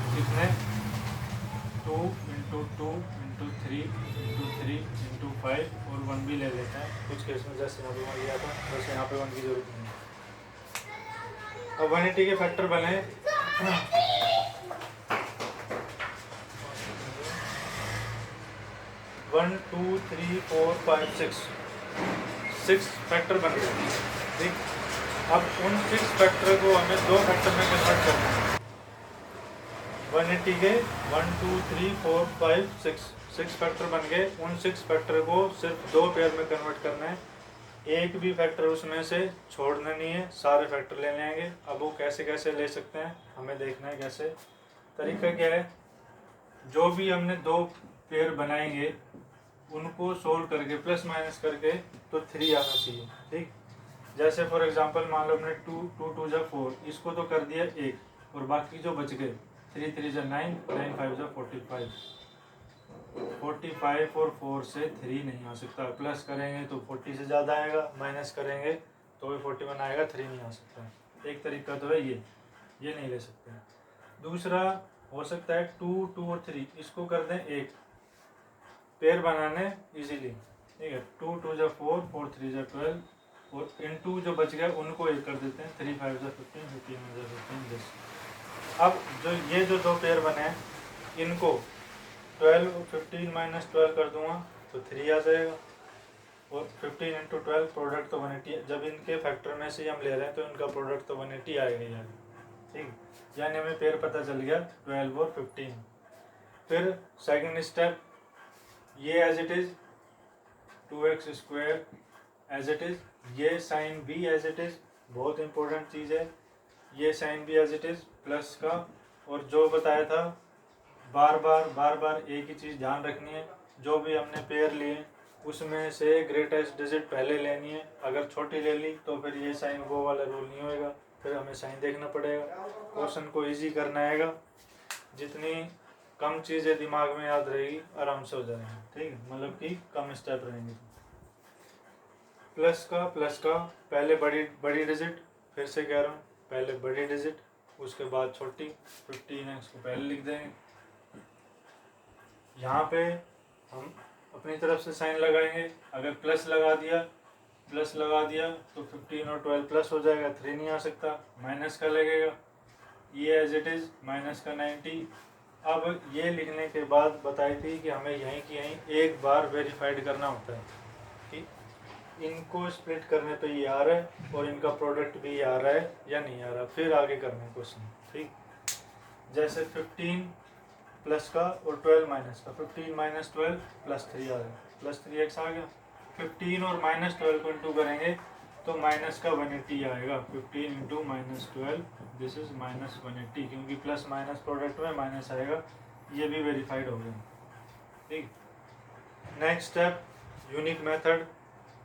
कितने, 2 × 2 × 3 × 3 × 5 और 1 भी ले लेते हैं कुछ केस में, जैसे यहाँ पे 1 लिया था, बस यहाँ पे 1 की जरूरत नहीं है। अब 180 के फैक्टर बने 1 2 3 4 5 6, 6 फैक्टर बन गए, ठीक। अब उन 6 फैक्टर को हमें 2 फैक्टर में कन्वर्ट करना है। 180 के 1 2 3 4 5 6 फैक्टर बन गए। उन 6 फैक्टर को सिर्फ 2 पेयर में कन्वर्ट करना है, एक भी फैक्टर उसमें से छोड़ना नहीं है, सारे फैक्टर ले लेंगे। अब वो कैसे कैसे ले सकते हैं हमें देखना है। कैसे तरीका क्या है, जो भी हमने 2 पेयर बनाएंगे उनको सोल्व करके प्लस माइनस करके तो 3 आना चाहिए, ठीक। जैसे फॉर एग्जांपल मान लो हमने 2 2 2 जा 4, इसको तो कर दिया 1 और बाकी जो बच गए 3 3 जा 9 9 5 जा 45 45 और 4 से 3 नहीं आ सकता। प्लस करेंगे तो 40 से ज़्यादा आएगा, माइनस करेंगे तो भी 41 आएगा, 3 नहीं आ सकता। एक तरीका तो है ये नहीं ले सकते। दूसरा हो सकता है 2 2 और 3, इसको कर दें 1 पेयर बनाने इजीली, ठीक है। 2 2 जा 4 4 3 जा 12 और इन 2 जो बच गया उनको 1 कर देते हैं, 3 5 जा 15 15 जा 15 10। अब जो ये जो 2 पेयर बने हैं इनको 12 15 माइनस 12 कर दूंगा तो 3 आ जाएगा, और 15 इंटू 12 प्रोडक्ट तो 180। जब इनके फैक्टर में से हम ले रहे हैं तो इनका प्रोडक्ट तो 180 आएगा यार, ठीक। यानी हमें पेयर पता चल गया 12 और 15। फिर सेकंड स्टेप, ये as it is 2x square as it is, ये साइन भी एज इट इज, बहुत इंपॉर्टेंट चीज़ है, ये साइन भी एज इट इज प्लस का। और जो बताया था बार बार एक ही चीज़ ध्यान रखनी है, जो भी हमने पेयर लिए उसमें से ग्रेटेस्ट डिजिट पहले लेनी है। अगर छोटी ले ली तो फिर ये साइन वो वाला रूल नहीं होएगा, फिर हमें साइन देखना पड़ेगा। क्वेश्चन को इजी करना आएगा, जितनी कम चीज़ें दिमाग में याद रहेगी आराम से हो जाएगी, ठीक है। मतलब कि कम स्टेप रहेंगे। प्लस का पहले बड़ी डिजिट, फिर से कह रहा हूँ पहले बड़ी डिजिट उसके बाद छोटी। 15x को पहले लिख देंगे। यहाँ पे हम अपनी तरफ से साइन लगाएंगे। अगर प्लस लगा दिया तो 15 और 12 प्लस हो जाएगा, 3 नहीं आ सकता। माइनस का लगेगा, ये एज इट इज माइनस का 90। अब ये लिखने के बाद बताई थी कि हमें यहीं की यहीं एक बार वेरीफाइड करना होता है कि इनको स्प्लिट करने पे ये आ रहा है और इनका प्रोडक्ट भी ये आ रहा है या नहीं आ रहा, फिर आगे करना है क्वेश्चन, ठीक। जैसे 15 प्लस का और 12 माइनस का, 15 माइनस 12 प्लस 3 आ गया, प्लस 3x आ गया। 15 और माइनस 12 को इंटू करेंगे तो माइनस का 180 आएगा। 15 into minus 12 this is minus 180, क्योंकि प्लस माइनस प्रोडक्ट में माइनस आएगा। ये भी वेरीफाइड हो गया, ठीक। Next step, unique method,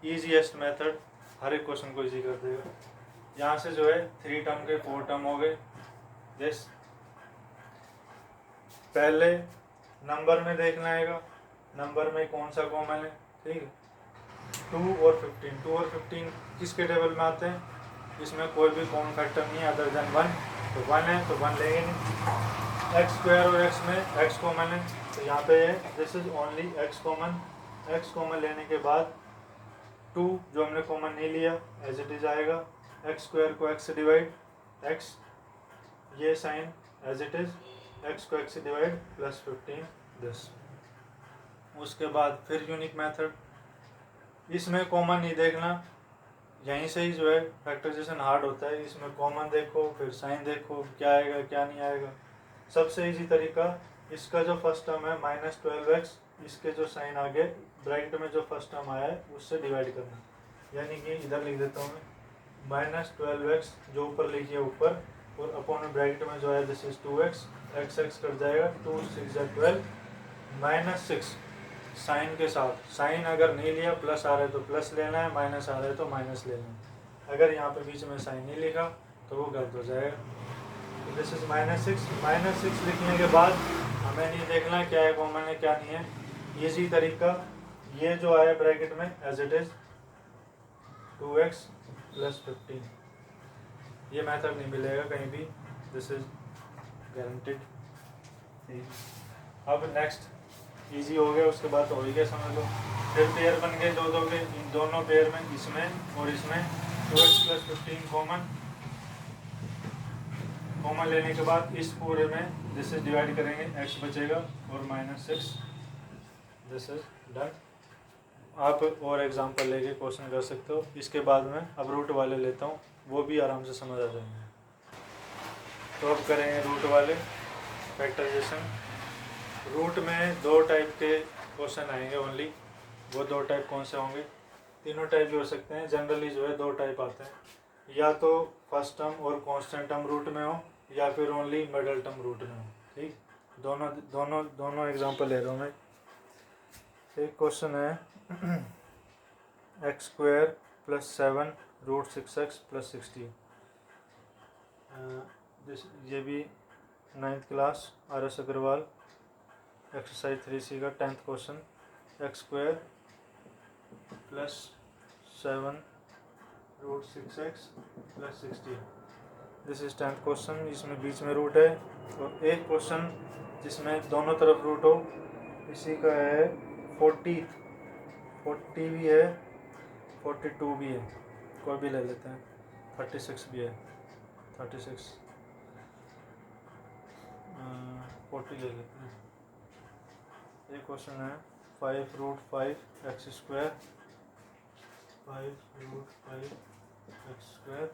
easiest method, हर एक क्वेश्चन को इजी कर देगा। यहाँ से जो है 3 टर्म के 4 टर्म हो गए। दिस पहले नंबर में देखना आएगा, नंबर में कौन सा कॉमन है, ठीक है। 2 और 15 किसके टेबल में आते हैं, इसमें कोई भी कॉमन फैक्टर नहीं है अदर देन 1, तो 1 है तो 1 लेंगे नहीं। एक्स स्क्वायर और एक्स में एक्स कॉमन है तो यहाँ पे है this is only x common. X common लेने के बाद 2 जो हमने कॉमन नहीं लिया एज इट इज आएगा। एक्स स्क्वायर को एक्स से डिवाइड, एक्स ये sign as it is, x को एक्स से डिवाइड प्लस 15 दिस। उसके बाद फिर यूनिक मेथड, इसमें कॉमन नहीं देखना, यहीं से ही जो है फैक्टराइजेशन हार्ड होता है। इसमें कॉमन देखो फिर साइन देखो क्या आएगा क्या नहीं आएगा। सबसे इजी तरीका, इसका जो फर्स्ट टर्म है माइनस 12x, इसके जो साइन आगे ब्रैकेट में जो फर्स्ट टर्म आया है उससे डिवाइड करना। यानी कि इधर लिख देता हूँ मैं माइनस 12x जो ऊपर लिखिए ऊपर, और अपॉन ब्रैकेट में जो है this is 2x, x cut जाएगा, 2 6 12 माइनस 6 साइन के साथ। साइन अगर नहीं लिया प्लस आ रहा है तो प्लस लेना है, माइनस आ रहा है तो माइनस लेना है। अगर यहाँ पे बीच में साइन नहीं लिखा तो वो गलत हो जाएगा। दिस इज माइनस 6 लिखने के बाद हमें नहीं देखना क्या है कॉमन है क्या नहीं है। इसी तरीका, ये जो आया ब्रैकेट में as it is 2x plus 15, ये मेथड नहीं मिलेगा कहीं भी, दिस इज गारंटेड। अब नेक्स्ट इजी हो गया, उसके बाद हो ही गया समझ लो। फिर पेयर बन गए दो के, इन दोनों पेयर में इसमें और इसमें 2x प्लस 15 कॉमन लेने के बाद इस पूरे में दिस इज डिवाइड करेंगे, x बचेगा और माइनस 6 दिस इज डन। आप और एग्जांपल लेके क्वेश्चन कर सकते हो। इसके बाद में अब रूट वाले लेता हूँ, वो भी आराम से समझ आ जाएंगे। तो अब करेंगे रूट वाले फैक्टराइजेशन। रूट में दो टाइप के क्वेश्चन आएंगे ओनली। वो दो टाइप कौन से होंगे? तीनों टाइप भी हो सकते हैं। जनरली जो है दो टाइप आते हैं, या तो फर्स्ट टर्म और कांस्टेंट टर्म रूट में हो, या फिर ओनली मिडल टर्म रूट में हो। ठीक, दोनों दोनों दोनों एग्जांपल ले रहा हूँ मैं। एक क्वेश्चन है x² + 7 √6x + 60। ये भी 9th class RS Agarwal exercise 3C का 10th question. x² + 7 √6x + 60। This is 10th question. इसमें बीच में रूट है। और एक क्वेश्चन जिसमें दोनों तरफ रूट हो, इसी का है 40 भी है, 42 भी है, कोई भी ले लेते हैं, 36 भी है, 36 40 ले लेते हैं। एक क्वेश्चन है 5√5x² 5√5x²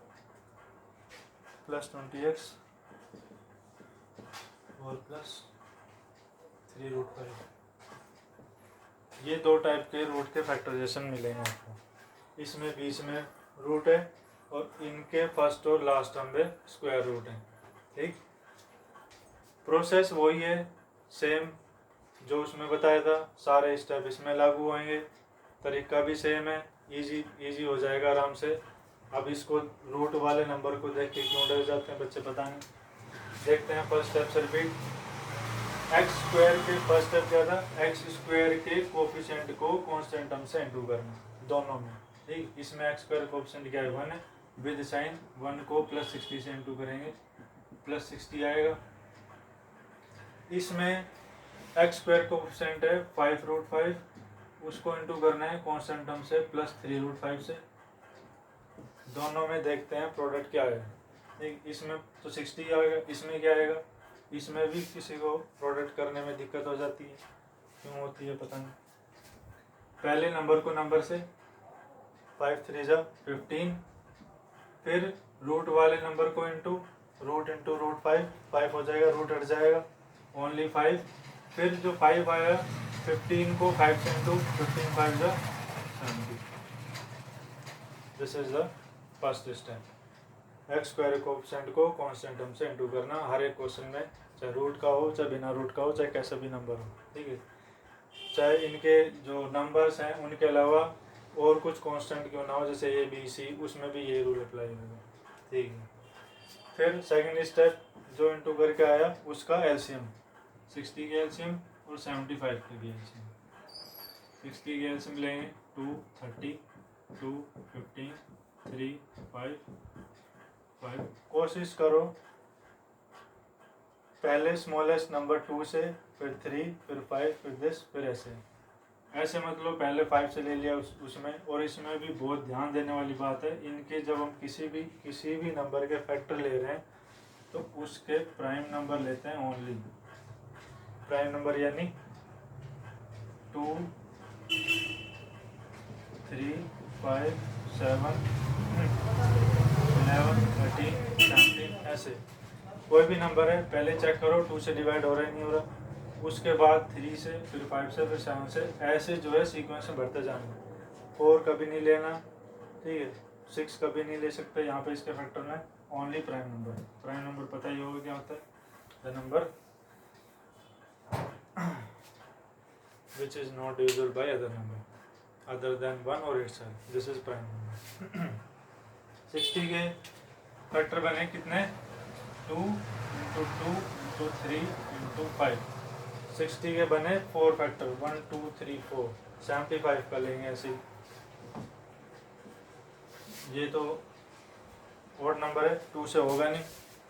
+ 20x और +3√5। ये दो टाइप के रूट के फैक्टराइजेशन मिलेंगे आपको। इसमें बीच में रूट है और इनके फर्स्ट और लास्ट टर्म में स्क्वायर रूट है। ठीक, प्रोसेस वही है, सेम जो उसमें बताया था, सारे स्टेप इसमें लागू होंगे। तरीका भी सेम है, इजी हो जाएगा आराम से। अब इसको रूट वाले नंबर को देख के क्यों डर जाते हैं बच्चे, पता नहीं। देखते हैं फर्स्ट स्टेप से रिपीट। x² के फर्स्ट स्टेप क्या था? x² के कोफिशिएंट को कांस्टेंट टर्म से इंटू करना दोनों में। ठीक, इसमें x² कोफिशिएंट क्या है? 1 है, विद साइन 1 को +60 से इंटू करेंगे, +60 आएगा। इसमें x² कोफिशिएंट है 5√5, उसको इंटू करना है कांस्टेंट टर्म से +3√5 से। दोनों में देखते हैं प्रोडक्ट क्या है। ठीक, इसमें तो 60 आएगा, इसमें क्या आएगा? इसमें भी किसी को प्रोडक्ट करने में दिक्कत हो जाती है, क्यों होती है पता नहीं। पहले नंबर को नंबर से 5 3 जा 15, फिर रूट वाले नंबर को इंटू √5 5 हो जाएगा, रूट हट जाएगा, ओनली 5। फिर जो 5 आया 15 को 5 से इंटू 15 5 जा 70। This is the first step. x² coefficient को कांस्टेंट टर्म से इंटू करना हर एक क्वेश्चन में, चाहे रूट का हो, चाहे बिना रूट का हो, चाहे कैसा भी नंबर हो। ठीक है, चाहे इनके जो नंबर्स हैं उनके अलावा और कुछ कांस्टेंट क्यों ना हो, जैसे A B C, उसमें भी ये रूल अप्लाई होगा। ठीक है, फिर सेकंड स्टेप जो इंटू करके आया उसका एलसीएम, 60 के एलसीएम और 75 के भी एलसीएम। 60 के एलसीएम लेंगे 2 30 2 15 3 5 5। कोशिश करो पहले स्मॉलेस्ट नंबर 2 से, फिर 3, फिर 5, फिर दिस, फिर ऐसे मतलब पहले 5 से ले लिया उसमें। और इसमें भी बहुत ध्यान देने वाली बात है, इनके जब हम किसी भी नंबर के फैक्टर ले रहे हैं तो उसके प्राइम नंबर लेते हैं ओनली। प्राइम नंबर यानी 2 3 5 7 11 13 17, ऐसे कोई भी नंबर है पहले चेक करो 2 से डिवाइड हो रहा है नहीं हो रहा, उसके बाद 3 से, फिर 5 से, फिर 7 से, ऐसे जो है सीक्वेंस में बढ़ते जाना। 4 कभी नहीं लेना, ठीक है, 6 कभी नहीं ले सकते यहाँ पे इसके फैक्टर में, only prime number. Prime number पता ही होगा क्या होता है, the number which is not divisible by other number other than 1 or itself, this is prime number। 60 के फैक्टर बने कितने? 2 × 2 × 3 × 5। 60 के बने 4 फैक्टर, 1 2 3 4। 75 का लेंगे ऐसे ही, ये तो ऑड नंबर है, 2 से होगा नहीं,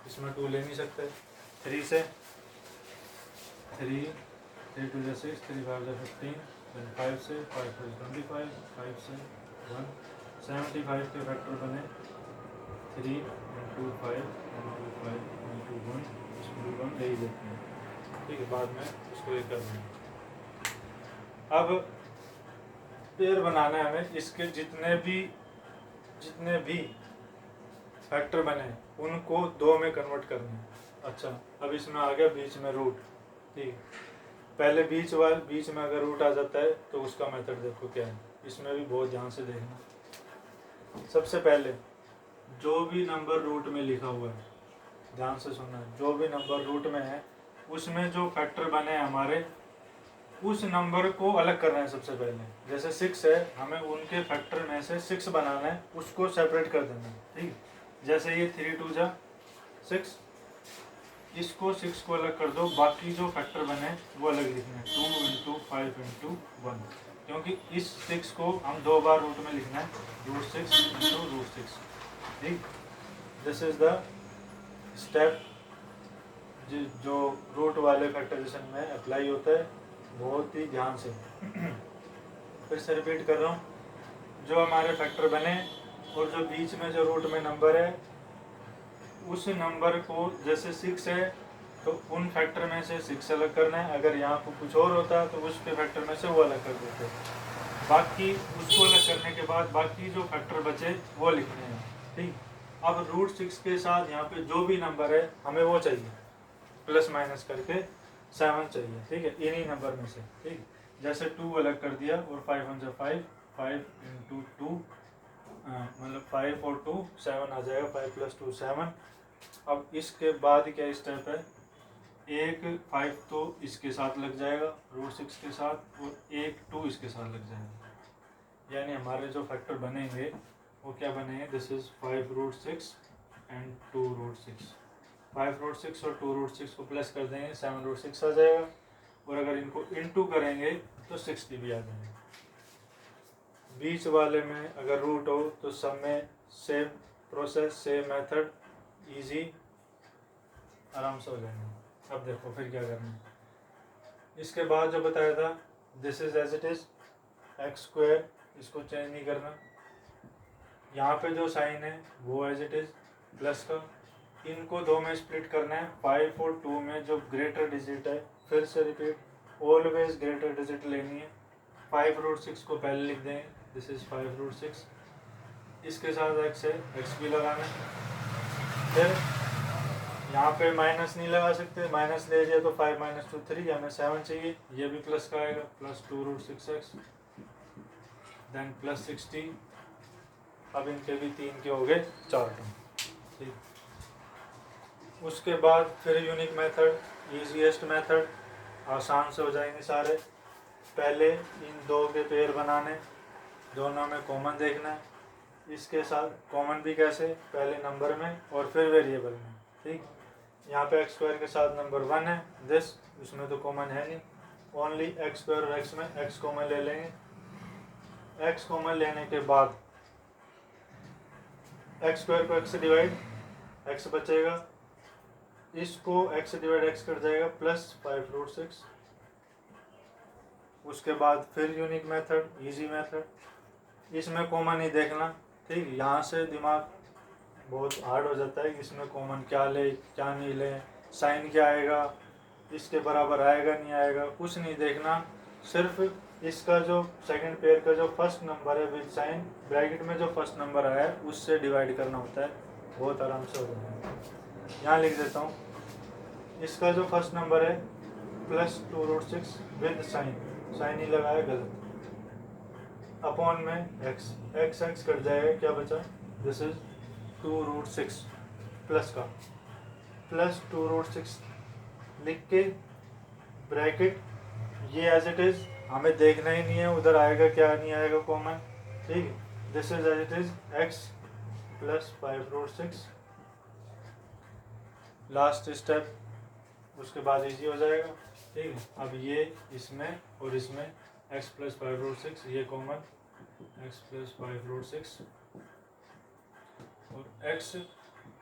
इसमें 2 ले नहीं सकते। 3 से 3 3 2 6 3 5 15, then 5 से 5 4 25, 5 से 1। 75 के फैक्टर बने 3 × 5 × 5 × 1, इसको 1 ले ही देते हैं, ठीक है, बाद में इसको एक कर देंगे। अब पेयर बनाना है हमें, इसके जितने भी फैक्टर बने उनको 2 में कन्वर्ट करना है। अच्छा, अब इसमें आ गया बीच में रूट। ठीक, पहले बीच में अगर रूट आ जाता है तो उसका मेथड देखो क्या है, इसमें भी बहुत ध्यान से देखना। सबसे पहले जो भी नंबर रूट में लिखा हुआ है, ध्यान से सुनना, जो भी नंबर रूट में है उसमें जो फैक्टर बने हैं हमारे, उस नंबर को अलग करना है सबसे पहले। जैसे 6 है, हमें उनके फैक्टर में से 6 बनाना है, उसको सेपरेट कर देना है। ठीक, जैसे ये 3 2 जा 6, इसको 6 को अलग कर दो, बाकी जो फैक्टर बने वो अलग लिखने हैं, 2 इंटू 5 इंटू 1, क्योंकि इस 6 को हम 2 बार रूट में लिखना है, √6 इंटू √6। ठीक, दिस इज द स्टेप जो रूट वाले फैक्टराइजेशन में अप्लाई होता है, बहुत ही ध्यान से। फिर से रिपीट कर रहा हूँ, जो हमारे फैक्टर बने और जो बीच में जो रूट में नंबर है, उस नंबर को, जैसे 6 है तो उन फैक्टर में से 6 अलग करना है, अगर यहाँ को कुछ और होता है तो उसके फैक्टर में से वो अलग कर देते हैं। बाकी उसको अलग करने के बाद बाकी जो फैक्टर बचे वो लिखने हैं। ठीक, अब √6 के साथ यहाँ पे जो भी नंबर है हमें वो चाहिए, प्लस माइनस करके 7 चाहिए। ठीक है, इन्हीं नंबर में से। ठीक, जैसे 2 अलग कर दिया और 5 1 जा 5, 5 इंटू 2, मतलब 5 और 2 7 आ जाएगा, 5 + 2 7। अब इसके बाद क्या स्टेप है, एक 5 तो इसके साथ लग जाएगा √6 के साथ, और एक 2 इसके साथ लग जाएगा, यानी हमारे जो फैक्टर बनेंगे वो क्या बनेंगे, दिस इज 5√6 एंड 2√6। 5√6 और 2√6 को प्लस कर देंगे, 7√6 आ जाएगा, और अगर इनको इनटू करेंगे तो 60 भी आ जाएगा। बीच वाले में अगर रूट हो तो सब में same process, same method, easy, आराम से हो जाएंगे। अब देखो फिर क्या करना है, इसके बाद जो बताया था, this is as it is x², इसको चेंज नहीं करना। यहाँ पे जो साइन है वो एज इट इज प्लस का, इनको 2 में स्प्लिट करना है, 5 और 2 में जो ग्रेटर डिजिट है, फिर से रिपीट, ऑलवेज ग्रेटर डिजिट लेनी है। 5√6 को पहले लिख देंगे, दिस इज 5√6, इसके साथ x है, x भी लगाना है। फिर यहाँ पे माइनस नहीं लगा सकते, माइनस ले लिया तो 5 - 2 3, हमें 7 चाहिए, ये भी प्लस का आएगा, प्लस 2√6x, देन प्लस 60। अब इनके भी 3 के हो गए 4 टर्म। ठीक, उसके बाद फिर यूनिक मेथड, ईजीएस्ट मेथड, आसान से हो जाएंगे सारे। पहले इन 2 के पेयर बनाने, दोनों में कॉमन देखना है, इसके साथ कॉमन भी कैसे, पहले नंबर में और फिर वेरिएबल में। ठीक, यहाँ पे x² के साथ नंबर 1 है, दिस, इसमें तो कॉमन है नहीं, ओनली x² और x में x कॉमन ले लेंगे। x कॉमन लेने के बाद x² को x से डिवाइड, x बचेगा, इसको x से डिवाइड x कट जाएगा, प्लस 5√6। उसके बाद फिर यूनिक मेथड, इजी मेथड, इसमें कॉमन ही देखना। ठीक, यहाँ से दिमाग बहुत हार्ड हो जाता है कि इसमें कॉमन क्या ले क्या नहीं ले, साइन क्या आएगा, इसके बराबर आएगा नहीं आएगा, कुछ नहीं देखना, सिर्फ इसका जो सेकंड पेयर का जो फर्स्ट नंबर है विद साइन, ब्रैकेट में जो फर्स्ट नंबर आया है उससे डिवाइड करना होता है, बहुत आराम से हो जाएगा। यहाँ लिख देता हूँ, इसका जो फर्स्ट नंबर है प्लस 2√6 विद साइन, साइन ही लगाया गलत, अपॉन में x कट जाएगा, क्या बचा, दिस इज 2√6 प्लस का, प्लस 2√6 लिख के ब्रैकेट, ये एज इट इज, हमें देखना ही नहीं है उधर आएगा क्या नहीं आएगा कॉमन। ठीक है, this is as it is x plus 5√6, last step, उसके बाद इजी हो जाएगा। ठीक है, अब ये इसमें और इसमें x प्लस 5√6, ये कॉमन, x प्लस 5√6 और x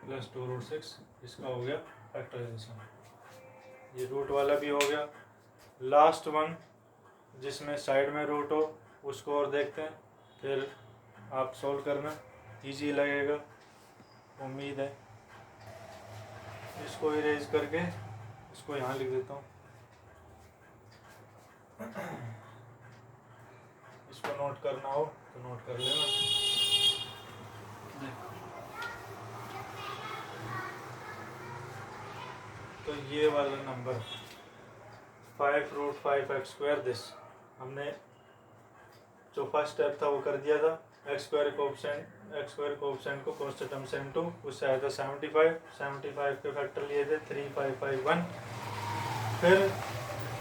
प्लस 2√6, इसका हो गया फैक्टराइजेशन। ये रूट वाला भी हो गया। लास्ट वन जिसमें साइड में रूट हो उसको और देखते हैं, फिर आप सॉल्व करना, इजी लगेगा, उम्मीद है। इसको इरेज करके इसको यहाँ लिख देता हूँ, इसको नोट करना हो तो नोट कर लेना। तो ये वाला नंबर 5√5x², दिस हमने जो फर्स्ट स्टेप था वो कर दिया था। x² कोएफिशिएंट को कॉन्स्टेंट टर्म से इनटू, उससे आया था 75 के फैक्टर लिए थे 3551। फिर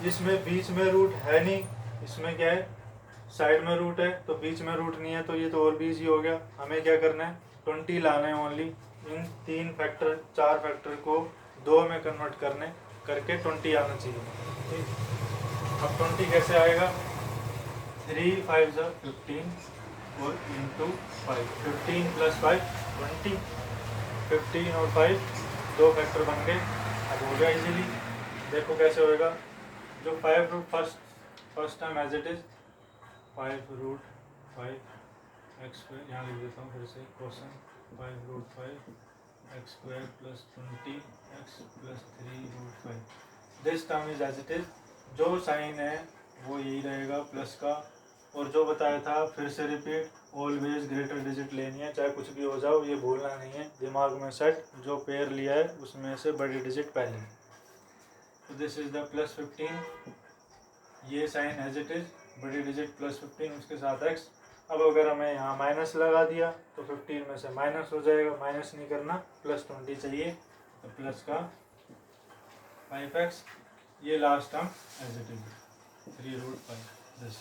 इसमें बीच में रूट है नहीं, इसमें क्या है साइड में रूट है, तो बीच में रूट नहीं है, तो ये तो और भी ईजी हो गया। हमें क्या करना है 20 लाना है ओनली। इन 4 फैक्टर को 2 में कन्वर्ट करके 20 आना चाहिए। ठीक, अब 20 कैसे आएगा, 3 5 15 और इंटू 5, 15 + 5 20, 15 और 5 2 फैक्टर बन गए। अब हो गया इजीली, देखो कैसे होएगा। जो 5 first time as it is 5√5 x², यहाँ लिख देता हूँ फिर से question, 5√5 x² + 20x + 3√5, this term is as it is. जो साइन है वो यही रहेगा प्लस का, और जो बताया था फिर से रिपीट, ऑलवेज ग्रेटर डिजिट लेनी है, चाहे कुछ भी हो जाओ, ये भूलना नहीं है, दिमाग में सेट। जो पेयर लिया है उसमें से बड़ी डिजिट पहले। तो दिस इज द +15, ये साइन एज इट इज, बड़ी डिजिट +15 उसके साथ x। अब अगर हमें यहाँ माइनस लगा दिया तो 15 में से माइनस हो जाएगा, माइनस नहीं करना, +20 चाहिए, तो प्लस का 5x, ये last term as it is 3√5 this.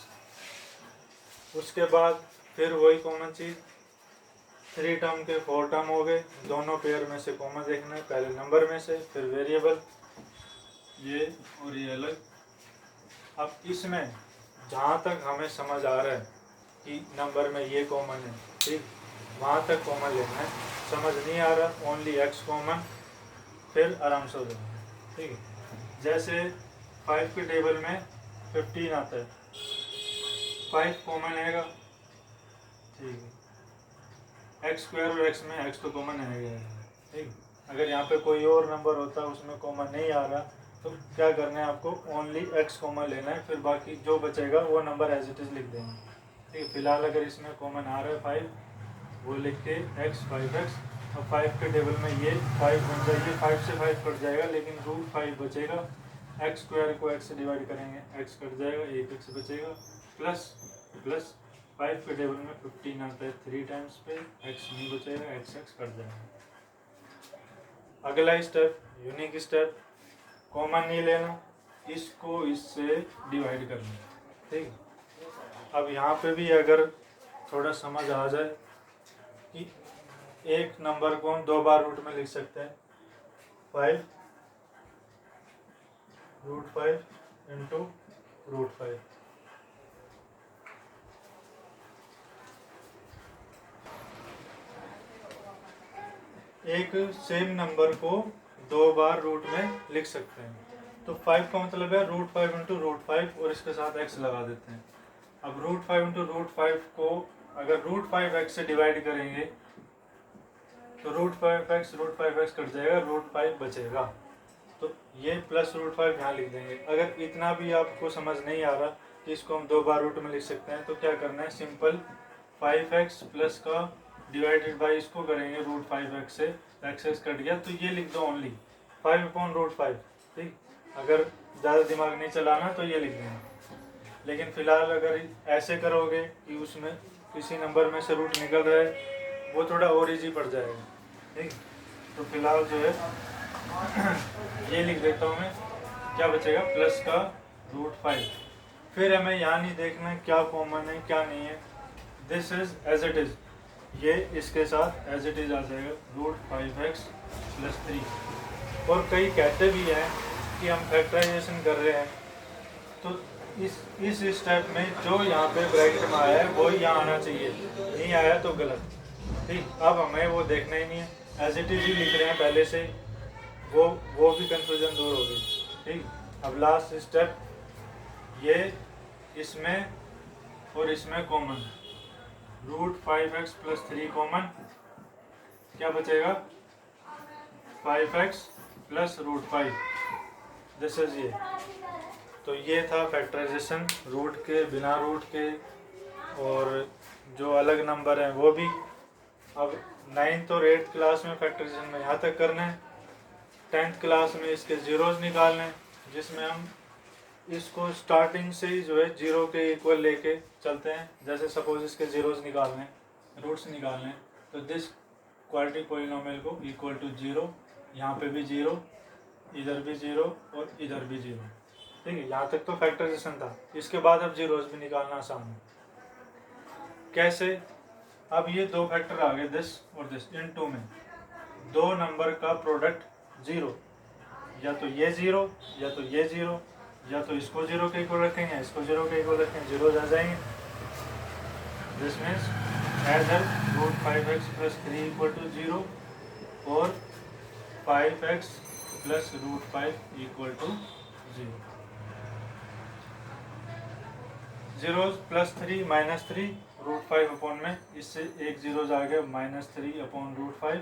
उसके बाद फिर वही कॉमन चीज, 3 टर्म के 4 टर्म हो गए, दोनों पेयर में से कॉमन देखना है, पहले नंबर में से फिर वेरिएबल, ये और ये अलग। अब इसमें जहाँ तक हमें समझ आ रहा है कि नंबर में ये कॉमन है, ठीक, वहाँ तक कॉमन लेना है। समझ नहीं आ रहा, ओनली x कॉमन, फिर आराम से हो जाएगा। ठीक है, जैसे 5 के टेबल में 15 आता है, 5 कॉमन आएगा, ठीक है, x² और x में x तो कॉमन आएगा। ठीक, अगर यहाँ पे कोई और नंबर होता है उसमें कॉमन नहीं आ रहा, तो क्या करना है आपको, ओनली x कॉमन लेना है, फिर बाकी जो बचेगा वो नंबर एज इट इज लिख देंगे। ठीक है, फिलहाल अगर इसमें कॉमन आ रहा है 5, वो लिख के x 5x, और 5 के टेबल में ये 5 बन जाएगी, 5 से 5 कट जाएगा, लेकिन √5 बचेगा। x² को x से डिवाइड करेंगे, x कट जाएगा, एक x बचेगा, प्लस 5 के टेबल में 15 आता है 3 टाइम्स पे, x नहीं बचेगा, x कट जाएगा। अगला स्टेप, यूनिक स्टेप, कॉमन नहीं लेना, इसको इससे डिवाइड करना। ठीक, अब यहाँ पे भी अगर थोड़ा समझ आ जाए कि एक नंबर को हम 2 बार रूट में लिख सकते हैं, 5√5 इंटू √5। एक सेम नंबर को 2 बार रूट में लिख सकते हैं, तो 5 का मतलब है √5 इंटू √5, और इसके साथ x लगा देते हैं। अब √5 इंटू √5 को अगर √5x से डिवाइड करेंगे तो √5x कट जाएगा, √5 बचेगा, तो ये प्लस √5 यहाँ लिख देंगे। अगर इतना भी आपको समझ नहीं आ रहा कि इसको हम 2 बार रूट में लिख सकते हैं, तो क्या करना है, सिंपल 5x प्लस का डिवाइडेड बाई इसको करेंगे √5x से, x कट गया, तो ये लिख दो ओनली 5/√5। ठीक, अगर ज़्यादा दिमाग नहीं चलाना तो ये लिख देना, लेकिन फिलहाल अगर ऐसे करोगे कि उसमें किसी नंबर में से रूट निकल रहा है, वो थोड़ा और इजी पड़ जाएगा। ठीक, तो फिलहाल जो है ये लिख देता हूँ मैं, क्या बचेगा, प्लस का √5। फिर हमें यहाँ नहीं देखना है क्या कॉमन है क्या नहीं है, this is as it is, ये इसके साथ एज इट इज आ जाएगा, √5x + 3। और कई कहते भी हैं कि हम फैक्टराइजेशन कर रहे हैं, तो इस स्टेप में जो यहाँ पे ब्रैकेट में आया है वो ही यहाँ आना चाहिए, नहीं आया तो गलत। ठीक, अब हमें वो देखना ही नहीं है, एज इट इज ही लिख रहे हैं पहले से, वो भी कंफ्यूजन दूर हो गई। ठीक, अब लास्ट स्टेप, ये इसमें और इसमें कॉमन, √5x + 3 कॉमन, क्या बचेगा, 5x + √5, दिस इज ये। तो ये था फैक्टराइजेशन, रूट के, बिना रूट के, और जो अलग नंबर हैं वो भी। अब 9th और 8th क्लास में फैक्टराइजेशन में यहाँ तक करना है। 10th क्लास में इसके ज़ीरोज़ निकालने हैं, जिसमें हम इसको स्टार्टिंग से ही जो है जीरो के इक्वल लेके चलते हैं। जैसे सपोज इसके ज़ीरोज़ निकालने हैं, रूट्स निकालने हैं, तो दिस क्वाड्रेटिक पॉलिनोमियल को इक्वल टू 0, यहाँ पे भी 0, इधर भी 0 और इधर भी 0। ठीक है, यहाँ तक तो फैक्टराइजेशन था। इसके बाद अब जीरोज़ भी निकालना आसान है। कैसे? अब ये दो फैक्टर आ गए, दिस और दिस, इन टू में दो नंबर का प्रोडक्ट 0, या तो ये 0 या तो ये 0, या तो इसको 0 के इक्वल रखेंगे या इसको 0 के इक्वल रखेंगे, जीरोज आ जाएंगे। This means either √5x + 3 equal to 0 और 5x + √5 इक्वल टू 0। 0 + 3 -3 √5 अपॉन में, इससे एक जीरोज आ गया -3 अपॉन √5,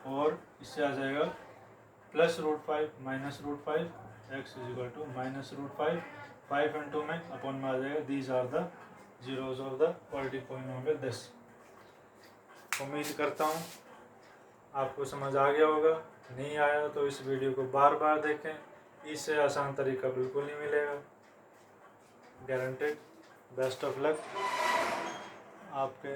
और इससे आ जाएगा +√5 - √5, x = -√5, 5 and 2 में अपॉन में आ जाएगा। These are the zeros of the quadratic polynomial this. उम्मीद करता हूँ आपको समझ आ गया होगा। नहीं आया तो इस वीडियो को बार बार देखें, इससे आसान तरीका बिल्कुल नहीं मिलेगा, गारंटेड। बेस्ट ऑफ लक आपके